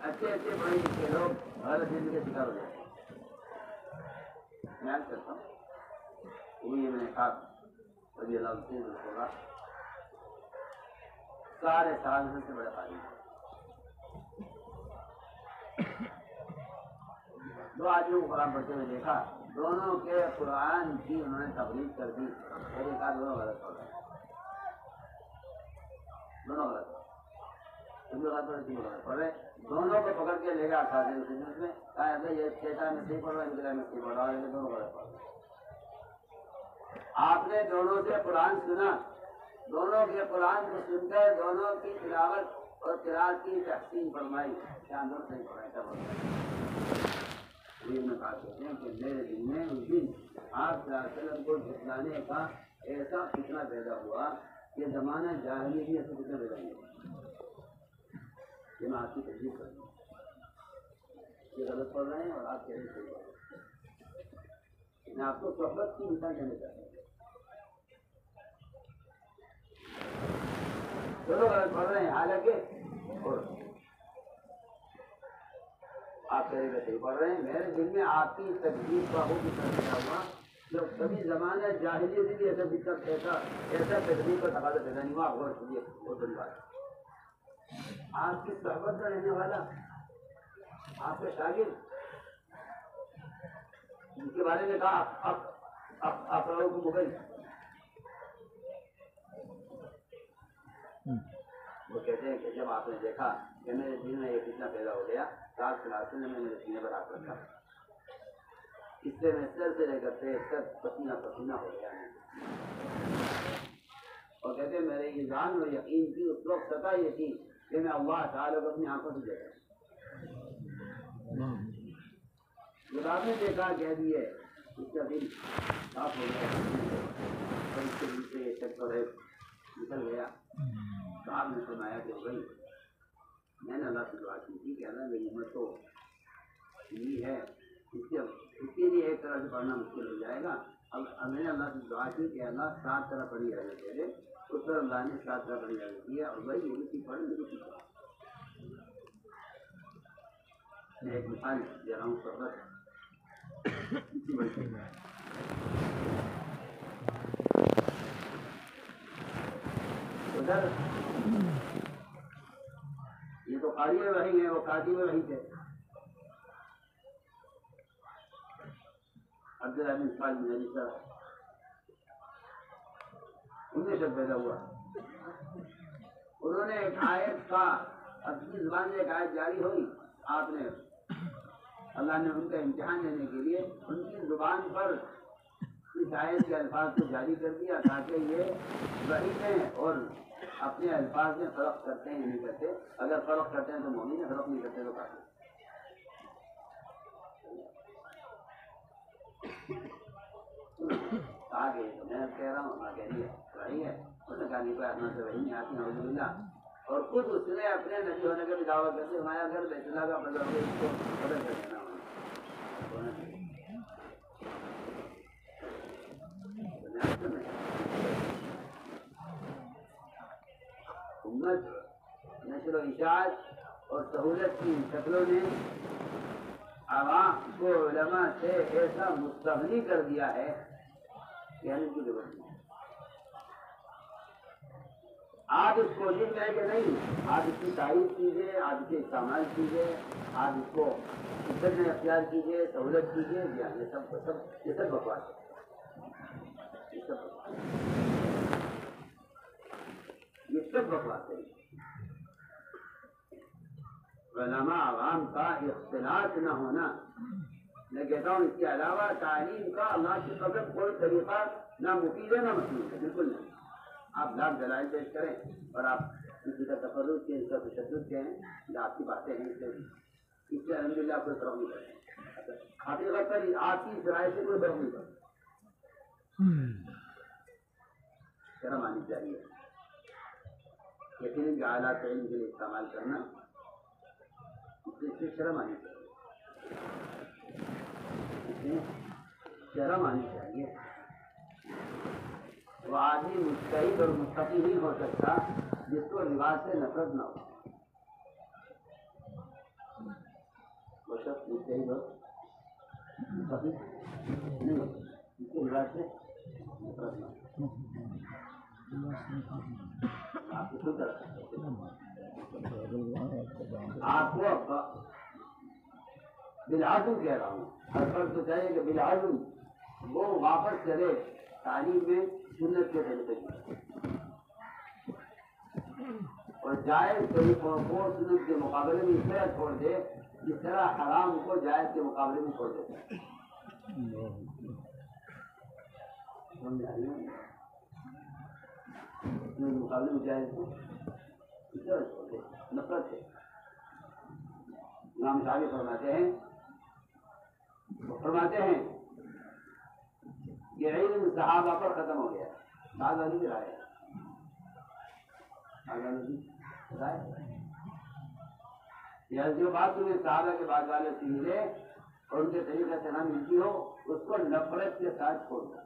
لکھے لوگ ہر دن کے شکار ہو جاتے ہیں خیال کرتا ہوں وہی میں نے کہا رضی اللہ عنہ ہوگا سارے سال سے بڑے قائم دو آدمیوں کو قرآن پڑھتے ہوئے دیکھا دونوں کے قرآن کی انہوں نے تبلیغ کر دی میرے کہا دونوں غلط ہو گئے دونوں غلط پڑھ رہے دونوں کو پکڑ کے لے گیا میں کہا یہ چیتا میں صحیح پڑھ رہا انقلاب میں صحیح پڑھ رہا ہے دونوں غلط پڑھ رہے آپ نے دونوں سے قرآن سنا دونوں کے قرآن کو سن کر دونوں کی تلاوت اور قرآن کی تحسین فرمائی کیا اندر صحیح پڑھا ابن عباس کہتے ہیں کہ میرے دل میں اس دن آپ صلی اللہ علیہ وسلم کو جھٹلانے کا ایسا فتنہ پیدا ہوا کہ زمانہ جاہلی بھی ایسا فتنہ پیدا نہیں ہوا کہ میں آپ کی تجدید کر دوں یہ غلط پڑھ رہے ہیں اور آپ کہہ رہے ہیں میں آپ کو صحبت کی مثال دینا چاہتا ہوں چلو غلط پڑھ رہے ہیں حالانکہ آپ کہہ رہے صحیح پڑھ رہے ہیں میرے دل میں آپ کی تجدید کا حکم پیدا ہوا جب کبھی زمانہ جاہلیت سے بھی ایسا تجدید کا تقاضا پیدا نہیں ہوا غور کیجیے وہ بڑی بات ہے آپ کی صحبت کا رہنے والا آپ کے شاگرد جن کے بارے میں کہا آپ کو مغل وہ کہتے ہیں کہ جب آپ نے دیکھا کہ میرے دل میں یہ فتنہ پیدا ہو گیا سات کلاسوں نے میرے سینے پر ہاتھ رکھا اس سے میں سر سے لے کر سر پسینہ پسینہ ہو گیا اور کہتے ہیں میرے ایمان اور یقین کی اس وقت سطح یہ تھی کہ میں اللہ تعالیٰ کو اپنی آنکھوں سے دیکھا جب آپ نے دیکھا کہہ دیے اس کا دل صاف ہو گیا اور اس کے دل سے یہ شک اور نکل گیا تو آپ نے فرمایا کہ بھائی میں نے اللہ سے دعا کی تھی کہ اللہ میری امت کو یہ ہے اس کے لیے ایک طرح سے پڑھنا مشکل ہو جائے گا اب میں نے اللہ سے دعا کی کہ اللہ 7 طرح پڑھی رہنے تیرے اس پر اللہ نے 7 طرح پڑھی رہنے کی ہے اور بھائی میری سی پڑھ میری سی پڑھ میں ایک مثال دے رہا ہوں صحبت ادھر یہ تو قاری وحی ہے وہ کاتب وحی تھے عبداللہ بن سعد بن علی صاحب ان میں شک پیدا ہوا انہوں نے ایک آیت کا اپنی زبان میں ایک آیت جاری ہوئی آپ نے اللہ نے ان کا امتحان لینے کے لیے ان کی زبان پر اس آیت کے الفاظ کو جاری کر دیا تاکہ یہ وحی ہیں اور اپنے الفاظ میں فرق کرتے ہیں نہیں کرتے اگر فرق کرتے ہیں تو مومن ہے فرق نہیں کرتے تو کافر آگے تو میں کہہ رہا ہوں کہہ رہی ہے وہی ہے اس نے کہا نہیں کوئی آدمی سے وہی نہیں آتی ہے اور خود اس نے اپنے نبی ہونے کا بھی دعویٰ کر دیا ہمارا گھر بیت اللہ کا بدل ہو اس کو بدل کر دینا امت نشر و اشاعت اور سہولت کی شکلوں نے عوام کو علماء سے ایسا مستغنی کر دیا ہے کہنے کی ضرورت نہیں آپ اس کوشش کریں کہ نہیں آپ اس کی تعریف کیجیے آپ اسے استعمال کیجیے آپ اس کو عزت میں اختیار کیجیے سہولت کیجیے یہ سب بکواس ہے یہ سب بکواس ہے علماء عوام کا اختلاط نہ ہونا میں کہتا ہوں اس کے علاوہ تعلیم کا اللہ کی فقط کوئی طریقہ نہ مفید ہے نہ مطلوب ہے بالکل نہیں آپ لاکھ دلائل پیش کریں اور آپ کسی کا تفرد کے اس کا تشدد کے ہیں یا آپ کی باتیں ہیں اس سے الحمد للہ کوئی فرق نہیں پڑتا حقیقت پر آپ کی اس رائے سے کوئی فرق نہیں پڑتا شرم آنی چاہیے یقیناً کہ اعلیٰ علم کے لیے استعمال کرنا اس سے شرم آنی چاہیے شرم آنی چاہیے وہ آدمی مستعد اور مستقی نہیں ہو سکتا جس کو رواج سے نفرت نہ ہو وہ شخص مستعد اور مستقی نہیں ہو سکتا جس کو رواج سے نفرت نہ ہو آپ کو خود کر سکتے آپ کو بالعزم کہہ رہا ہوں ہر فرد تو چاہیے کہ بالعزم وہ واپس کرے تعلیم میں سنت کے طریقے اور جائز طریقوں کو سنت کے مقابلے میں اس طرح چھوڑ دے جس طرح حرام کو جائز کے مقابلے میں چھوڑ دیتا ہے مقابلے میں جائز کو اس طرح چھوڑ دے نفرت ہے امام شافعی فرماتے ہیں فرماتے ہیں کہ علم صحابہ پر ختم ہو گیا. صحابہ نہیں رائے جو بات تمہیں صحابہ کے بعد والے سے ملے اور ان کے طریقے سے نہ ملتی ہو اس کو نفرت کے ساتھ چھوڑ دو.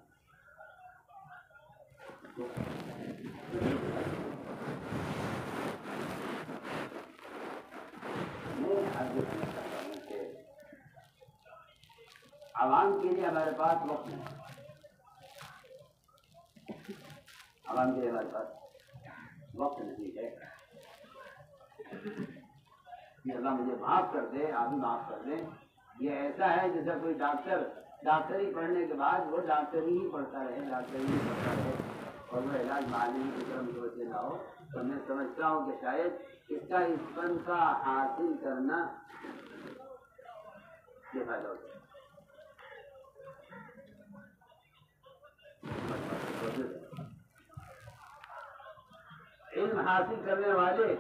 عوام کے لیے ہمارے پاس وقت نہیں. عوام کے لیے ہمارے پاس وقت نہیں ہے. اللہ مجھے معاف کر دے, آپ بھی معاف کر دیں. یہ ایسا ہے جیسا کوئی ڈاکٹری پڑھنے کے بعد وہ ڈاکٹری ہی پڑھتا رہے اور وہ علاج معلوم کی طرف متوجہ نہ ہو. تو میں سمجھتا ہوں کہ شاید اس کا اس فن کا حاصل کرنا یہ فائدہ ہوتا ہے. علم حاصل کرنے والے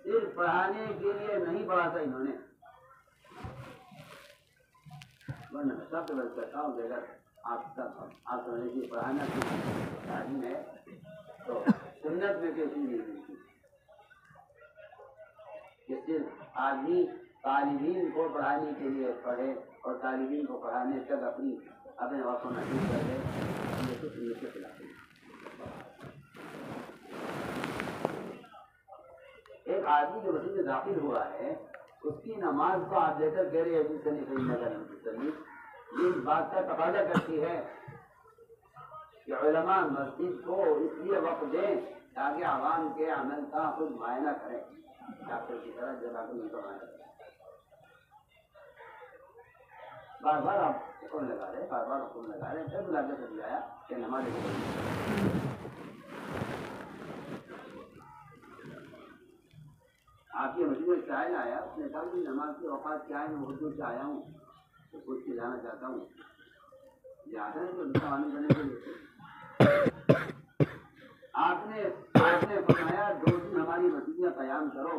صرف پڑھانے کے لیے نہیں پڑھا تھا انہوں نے, ورنہ سب سے بڑھ کرتا ہوں کہ اگر آپ سمجھے پڑھانا تعلیم ہے تو سنت میں کیسی نہیں ملتی کہ صرف آدمی طالبین کو پڑھانے کے لیے پڑھے اور طالبین کو پڑھانے تک اپنے وقت کو محسوس کر دے. یہ تو سنت کے خلاف ہے. ایک آدمی جو مسجد میں داخل ہوا ہے اس کی نماز کو آپ دیکھ کر کہہ رہے ہیں یہ اس بات کا تقاضا کرتی ہے کہ علماء مسجد کو اس لیے وقت دیں تاکہ عوام کے عمل کا خود معائنہ کریں. ڈاکٹر کی طرح جگہ کو نہیں کروانا. بار بار آپ حکم لگا رہے جب لاگے سمجھ آیا کہ نماز آپ کی مسجد میں شاعر آیا, اس نے کہا کہ نماز کی اوقات کیا ہے, میں اردو سے آیا ہوں تو پوچھ کے جانا چاہتا ہوں. جاتا ہے تو دوسرا کرنے کے لیے آپ نے فرمایا 2 دن ہماری مسجد میں قیام کرو,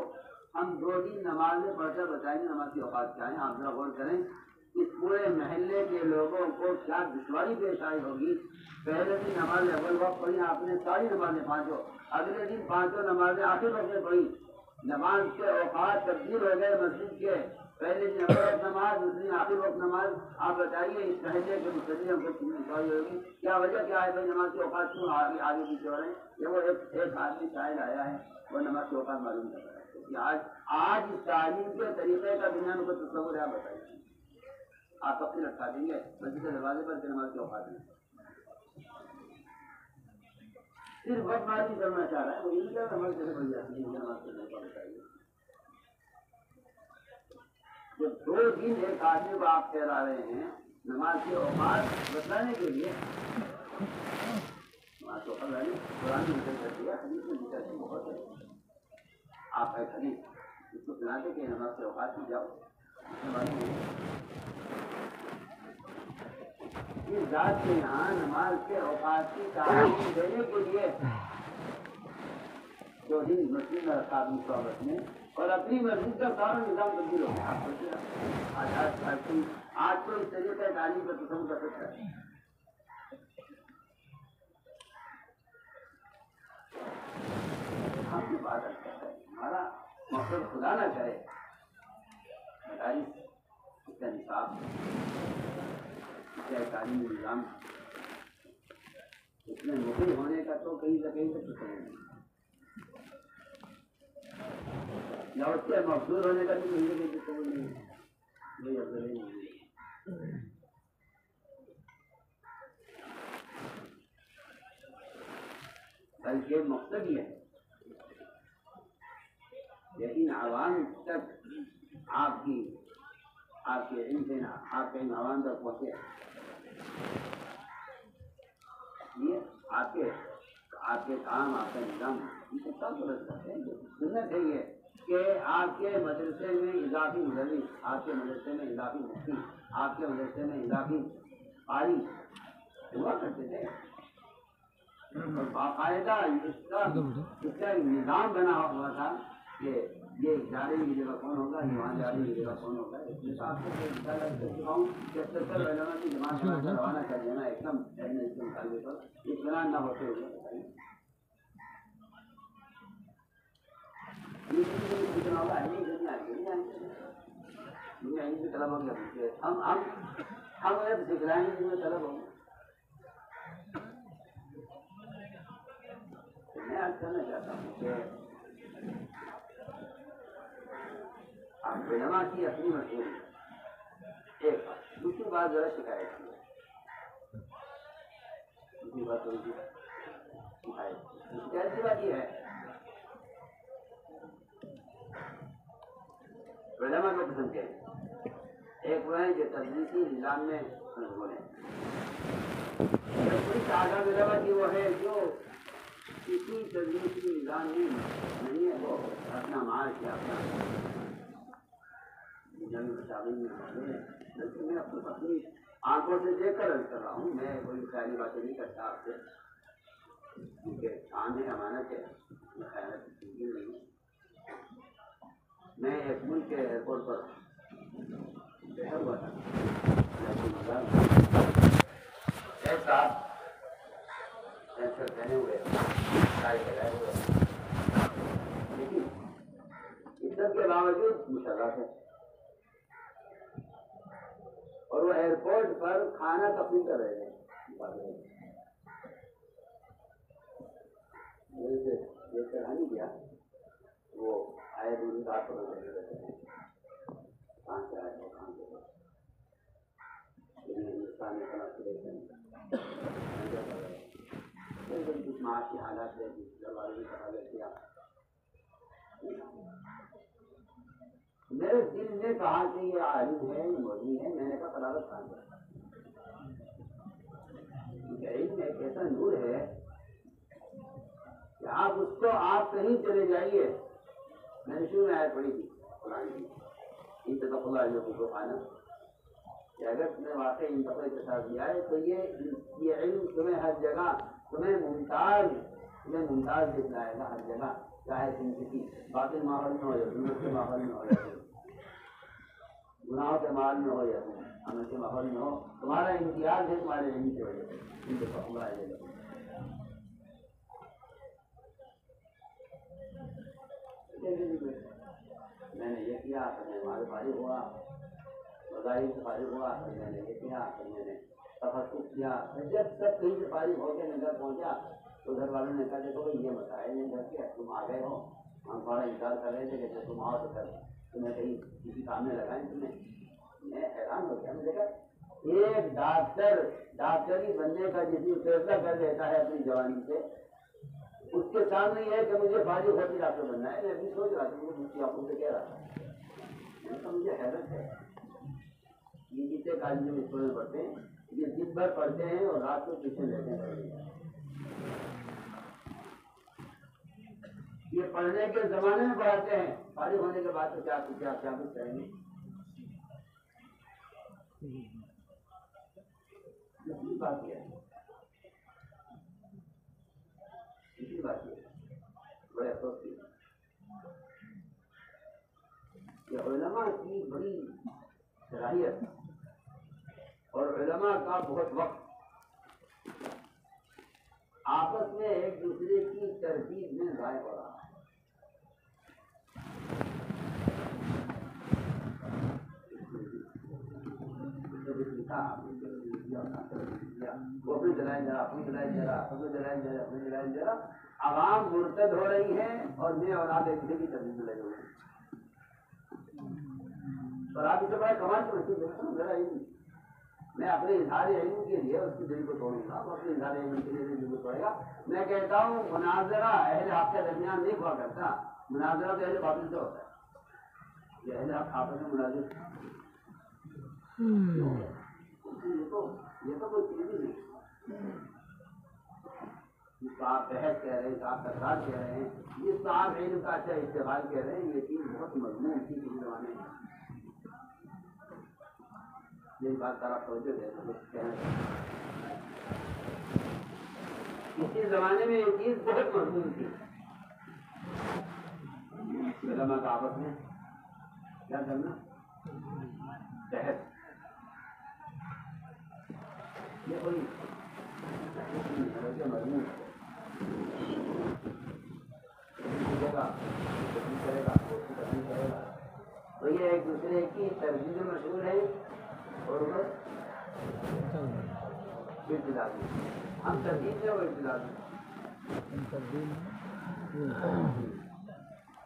ہم 2 دن نماز میں پڑھ کر بتائیں گے نماز کی اوقات کیا ہے. آپ ذرا غور کریں اس پورے محلے کے لوگوں کو کیا دشواری پیش آئی ہوگی. پہلے دن نماز اول وقت پڑھی آپ نے ساری نمازیں 5, اگلے دن 5 نمازیں آخر وقت میں پڑھی. نماز کے اوقات تبدیل ہو گئے مسجد کے. پہلے دن اول وقت نماز, دوسری دن آخر وقت نماز. آپ بتائیے اس محلے کے مسلم کو کتنی دشواری ہوگی. کیا وجہ کیا ہے بھائی نماز کے اوقات کیوں آگے پیچھے ہو رہے ہیں. یہ وہ ایک آدمی شاید آیا ہے وہ نماز کے اوقات معلوم کر رہا ہے کہ آج اس تعلیم کے طریقے کا دنیا میں کوئی تصور ہے. آپ بتائیے آپ تفصیل رکھا دیں گے مسجد کے دروازے پر نماز کے اوقات میں صرف وقت بازی کرنا چاہ رہا ہے. وہ یہ نماز کیسے پڑھ جاتی ہے نماز کرنے کا بتائیے. جب 2 دن ایک آدمی کو آپ ٹھہرا رہے ہیں نماز کے اوقات بتانے کے لیے, نماز کو قرآن میں ذکر کر دیا, حدیث میں ذکر کیا بہت ہے. آپ ایک حدیث اس کو سناتے کہ نماز کے اوقات میں جاؤ. اس ذات کے یہاں نماز کے اوقات کی تعلیم دینے کے لیے 2 دن مسجد میں رکھا اپنی صحبت میں اور اپنی مسجد کا سارا نظام تبدیل ہو گیا. آج تو اس طریقے تعلیم کا تصور کر سکتا ہے. ہم عبادت کرتے ہیں, ہمارا مقصد خدا نہ کرے اس کا نصاب تعلیمی نظام اس میں مفید ہونے کا تو کہیں تک نہیں, یا اس کے مقصود ہونے کا بھی کہیں تصور نہیں ہے. یہ افضل نہیں ہے. بلکہ مقصد یہ ہے لیکن عوام تک آپ کے علم سے آپ کے عوام تک پہنچے. یہ آپ کے کام, آپ کا نظام سب درست کرتے ہیں. سنت ہے یہ کہ آپ کے مدرسے میں اضافی مدرس, آپ کے مدرسے میں اضافی مفتی, آپ کے مدرسے میں اضافی قاری ہوا کرتے تھے. اور باقاعدہ اس کا نظام بنا ہوا تھا کہ یہ جانے کی جگہ کون ہوگا، یہ وہاں جانے کی جگہ کون ہوگا. اس حساب سے چکا ہوں کہ ستر علماء کی جماعت بنا کر روانہ کر دینا ایک دم اس کے مطالبے پر اطمینان نہ ہوتے ہوئے بتائیے کتنا ہوگا. دنیا ان کی طلب ہوگی. ہم سکھلائیں گے میں طلب ہوگا. میں آج کہنا چاہتا ہوں کہ علماء کی اپنی مشہوری ایک بات. دوسری بات ذرا شکایت کی ہے. دوسری بات شکایت کی بات یہ ہے علماء کو پسند کریں. ایک وہ ہے جو تدریسی نظام میں مشغول ہے. پوری تعداد علماء کی وہ ہے جو کسی تدریسی نظام میں نہیں ہے. وہ اپنا معاش یا اپنا بلکہ میں اپنی آنکھوں سے دیکھ کر عرض کر رہا ہوں. میں کوئی خیالی باتیں نہیں کرتا آپ سے کیونکہ کام ہے امانت ہے. میں خیالات کی چیزیں نہیں. میں ایک ملک کے ایئرپورٹ پر بیٹھا ہوا تھا. ایک صاحب پہنے ہوئے لگائے ہوئے لیکن اس سب کے باوجود مشرف ہے. اور وہ ایئرپورٹ پر کھانا تقسیم کر رہے تھے. یہ چڑھانی کیا وہ آئے دن رات کو رہتے ہیں. کہاں سے آئے ہو کہاں سے ہندوستان میں کچھ معاشی حالات ہے گھر والوں نے کہا کیا. میرے دل نے کہا کہ یہ عالم ہے یہ مولوی ہے. میں نے کہا فلاوت کہاں گیا. علم ایک ایسا نور ہے کہ آپ اس کو آپ کہیں چلے جائیے. میں نے شروع میں آیت پڑھی تھی قرآن کی انتقال اللہ کو خانہ کہ اگر تمہیں واقعی انتقال کے ساتھ دیا ہے تو یہ علم تمہیں ہر جگہ تمہیں ممتاز دکھلائے گا. ہر جگہ چاہے تم کسی باطل ماحول میں ہو یا سنت کے ماحول میں ہو یا گناہوں کے ماحول میں ہو یا عمل کے ماحول میں ہو. تمہارا امتیاز ہے تمہارے علم کی وجہ سے. میں نے یہ کیا پھر میں ہمارے فارغ ہوا وظائف سے فارغ ہوا. پھر میں نے یہ کیا پھر میں نے تفقق کیا. جب تک کہیں سے فارغ ہو کے نظر پہنچا تو گھر والوں نے کہا دیکھو یہ مسائل نہیں گھر کے تم آ گئے ہو. ہم تھوڑا انتظار کر رہے تھے کہ جب تم آؤ تو پھر تمہیں کہیں کسی کام میں لگائیں تمہیں. میں حیران ہو گیا. میں دیکھا ایک ڈاکٹری بننے کا جس میں فیصلہ کر لیتا ہے اپنی جوانی سے اس کے سامنے یہ ہے کہ مجھے فارغ ہوتی ڈاکٹر بننا ہے. میں بھی سوچ رہا تھا مجھے دوسری آنکھوں سے کہہ رہا تھا. میں تو مجھے حیرت ہے یہ جتنے کالج میں اسکول میں پڑھتے ہیں یہ دن بھر پڑھتے ہیں اور رات کو ٹیوشن لیتے ہیں. یہ پڑھنے کے زمانے میں پڑھاتے ہیں. فارغ ہونے کے بعد تو کیا کچھ کریں گے. دوسری بات یہ ہے بڑے افسوس کی کہ علماء کی بڑی صلاحیت اور علماء کا بہت وقت آپس میں ایک دوسرے کی ترتیب میں ضائع ہو رہا ہے. وہ جلائیں ذرا عوام مرتد ہو رہی ہے اور میں اولاد ایک دوسرے کی ترتیب میں لگے ہوئے ہیں. اور آپ اسے بڑا کمال کے محسوس ذرا میں اپنے اظہار علم کے لیے اس کی دل کو توڑوں گا. وہ اپنے اظہار علم کے لیے دل کو توڑے گا. میں کہتا ہوں مناظرہ اہل حق کے درمیان نہیں ہوا کرتا. مناظرہ تو اہل باطل سے ہوتا ہے. یہ اہل حق آپس میں مناظر یہ تو کوئی چیز ہی نہیں. جس کو آپ بحث کہہ رہے ہیں, آپ تکرار کہہ رہے ہیں, جس کو آپ علم کا اچھا استعمال کہہ رہے ہیں, یہ چیز بہت مضمون تھی کسی زمانے میں. یہ بات کا آپ توجہ دیں کسی زمانے میں یہ چیز بہت مضمون تھی. علماء کا آپس میں کیا کرنا بحث یہ کوئی مضمون کرے گا تو یہ ایک دوسرے کی ترجیح میں مشہور ہے اور وہ ابتدائی ہم ترجیح ہے وہ ابتدائی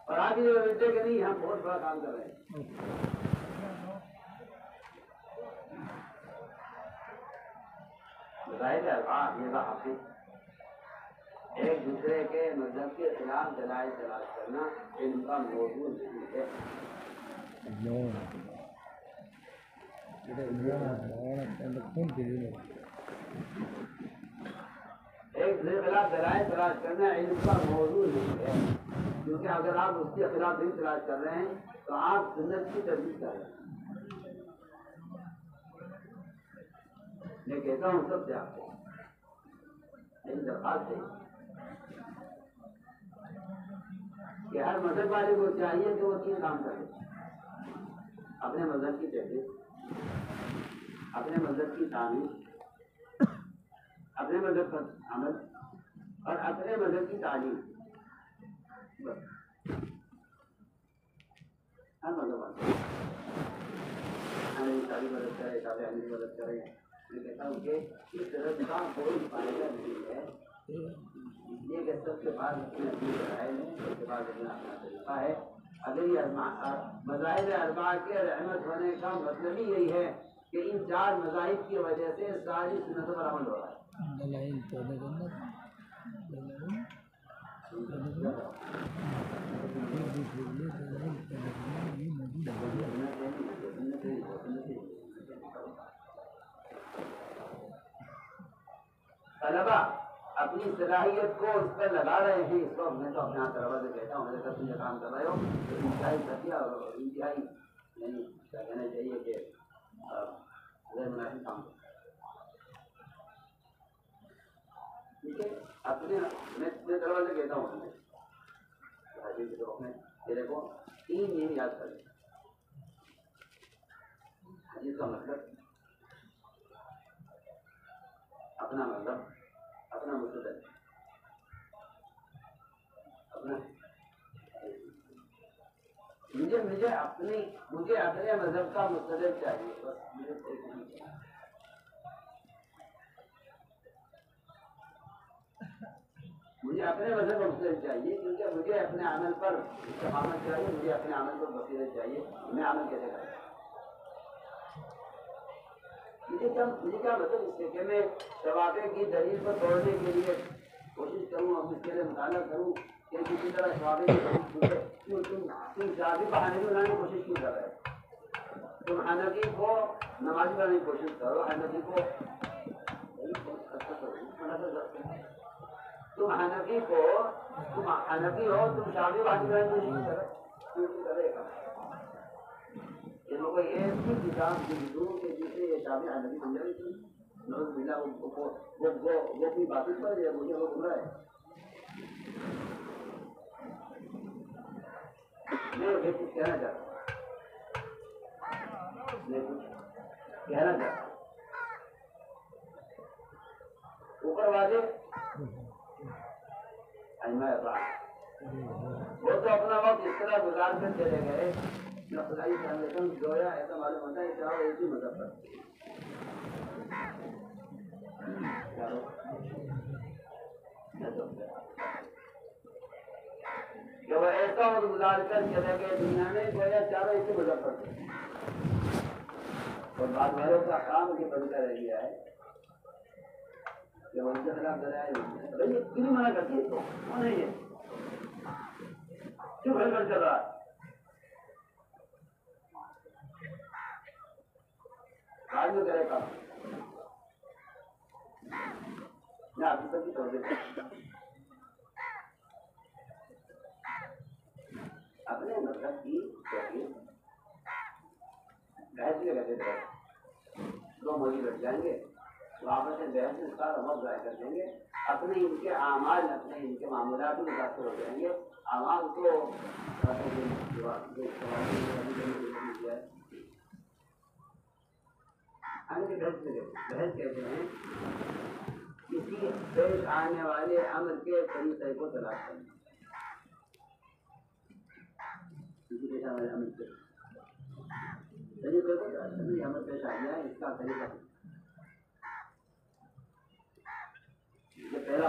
اور آگے جو بیٹے کہ نہیں ہم بہت بڑا کام کر رہے ہیں بظاہر یہ حافظ ایک دوسرے کے مذہب کے خلاف دلائل تلاش کرنا ان کا موضوع نہیں ہے ایک دوسرے کے خلاف دلائل تلاش کرنا ان کا موضوع نہیں ہے کیونکہ اگر آپ اس کے خلاف نہیں تلاش کر رہے ہیں تو آپ سنت کی تجدید کر رہے ہیں میں کہتا ہوں سب سے آپ کو میری درخواست ہے کہ ہر مذہب والے کو چاہیے کہ وہ تین کام کرے اپنے مذہب کی تحقیق اپنے مذہب کی تعمیر اپنے مذہب کا عمل اور اپنے مذہب کی تعلیم ہر مذہب والے ہمیں ساری مدد کرے تابع کی مدد کرے میں کہتا ہوں کہ اس طرح کا کوئی فائدہ نہیں ہے یہ کہ سب کے پاس اپنے اپنی ذرائع ہیں سب کے پاس اپنا اپنا طریقہ ہے اگر یہ مذاہب اربعہ کے رحمت ہونے کا مطلب ہی یہی ہے کہ ان چار مذاہب کی وجہ سے ساری سنتوں پر عمل ہو رہا ہے طلبا اپنی صلاحیت کو اس پر لگا رہے ہیں اس وقت میں تو اپنے یہاں طلبا سے کہتا ہوں میرے ساتھ یہ کام کر رہے ہو انتہائی گھٹیا اور انتہائی یعنی کیا کہنا چاہیے کہ غیر مناسب کام ٹھیک ہے اپنے میں طلبا سے کہتا ہوں یہ دیکھو تین یہ یاد کر لیں حدیث کا مطلب اپنا مطلب اپنا مستدل اپنا مجھے اپنے مذہب کا مستدل چاہیے بس مجھے اپنے مذہب کا مستدل چاہیے کیونکہ مجھے اپنے عمل پر استقامت چاہیے مجھے اپنے عمل پر بصیرت چاہیے میں عمل کیسے کروں مجھے کیا مطلب اس سے کہ میں شواقع کی دلیل پر توڑنے کے لیے کوشش کروں اور اس کے لیے مطالعہ کروں کہ کسی طرح شواقع کی دلیل تم شادی بہانے میں بنانے کی کوشش کیوں کر رہے تم حنفی کو نمازی بنانے کی کوشش کرو حنفی کو تم حنفی ہو تم شادی بہانے بنانے کی کوشش کرے گا کوئی ایسی کتاب دوں کہ جسے یہ شامل حنفی بن جائے نوز باللہ وہ کوئی باطل پر ہے مجھے وہ گمراہ ہے میں کچھ کہنا چاہتا ہوں اوپر والے وہ تو اپنا وقت اس طرح گزار کر چلے گئے خدائی ٹرانزیکشن جویا ایسا معلوم ہوتا ہے چاہو ایک ہی مذہب پر کہ وہ ایسا وقت گزار کر چلے گئے دنیا میں گویا چاروں ایک ہی مذہب پر اور بعد والوں کا کام یہ بنتا رہ گیا ہے کہ وہ ان کے خلاف ڈرایا کیوں منع کرتی ہے تو وہ نہیں ہے کیوں بھر کر چل رہا ہے آج میں کرے گا میں آپ کی توجہ اپنے مذہب کی بحث میں کہتے تھے دو موجود بیٹھ جائیں گے تو تو آپس میں بحث میں اس کا وقت ضائع کر دیں گے، اپنے ان کے اعمال اپنے ان کے معاملات میں متاثر ہو جائیں گے. عوام کو بحث کہتے ہیں کسی پیش آنے والے امر کے طریقے کو تلاش کرنا. کسی پیش آنے والے امر کے طریقے کو تلاش کرنا. یہ امر پیش آ گیا ہے، اس کا طریقہ پہلا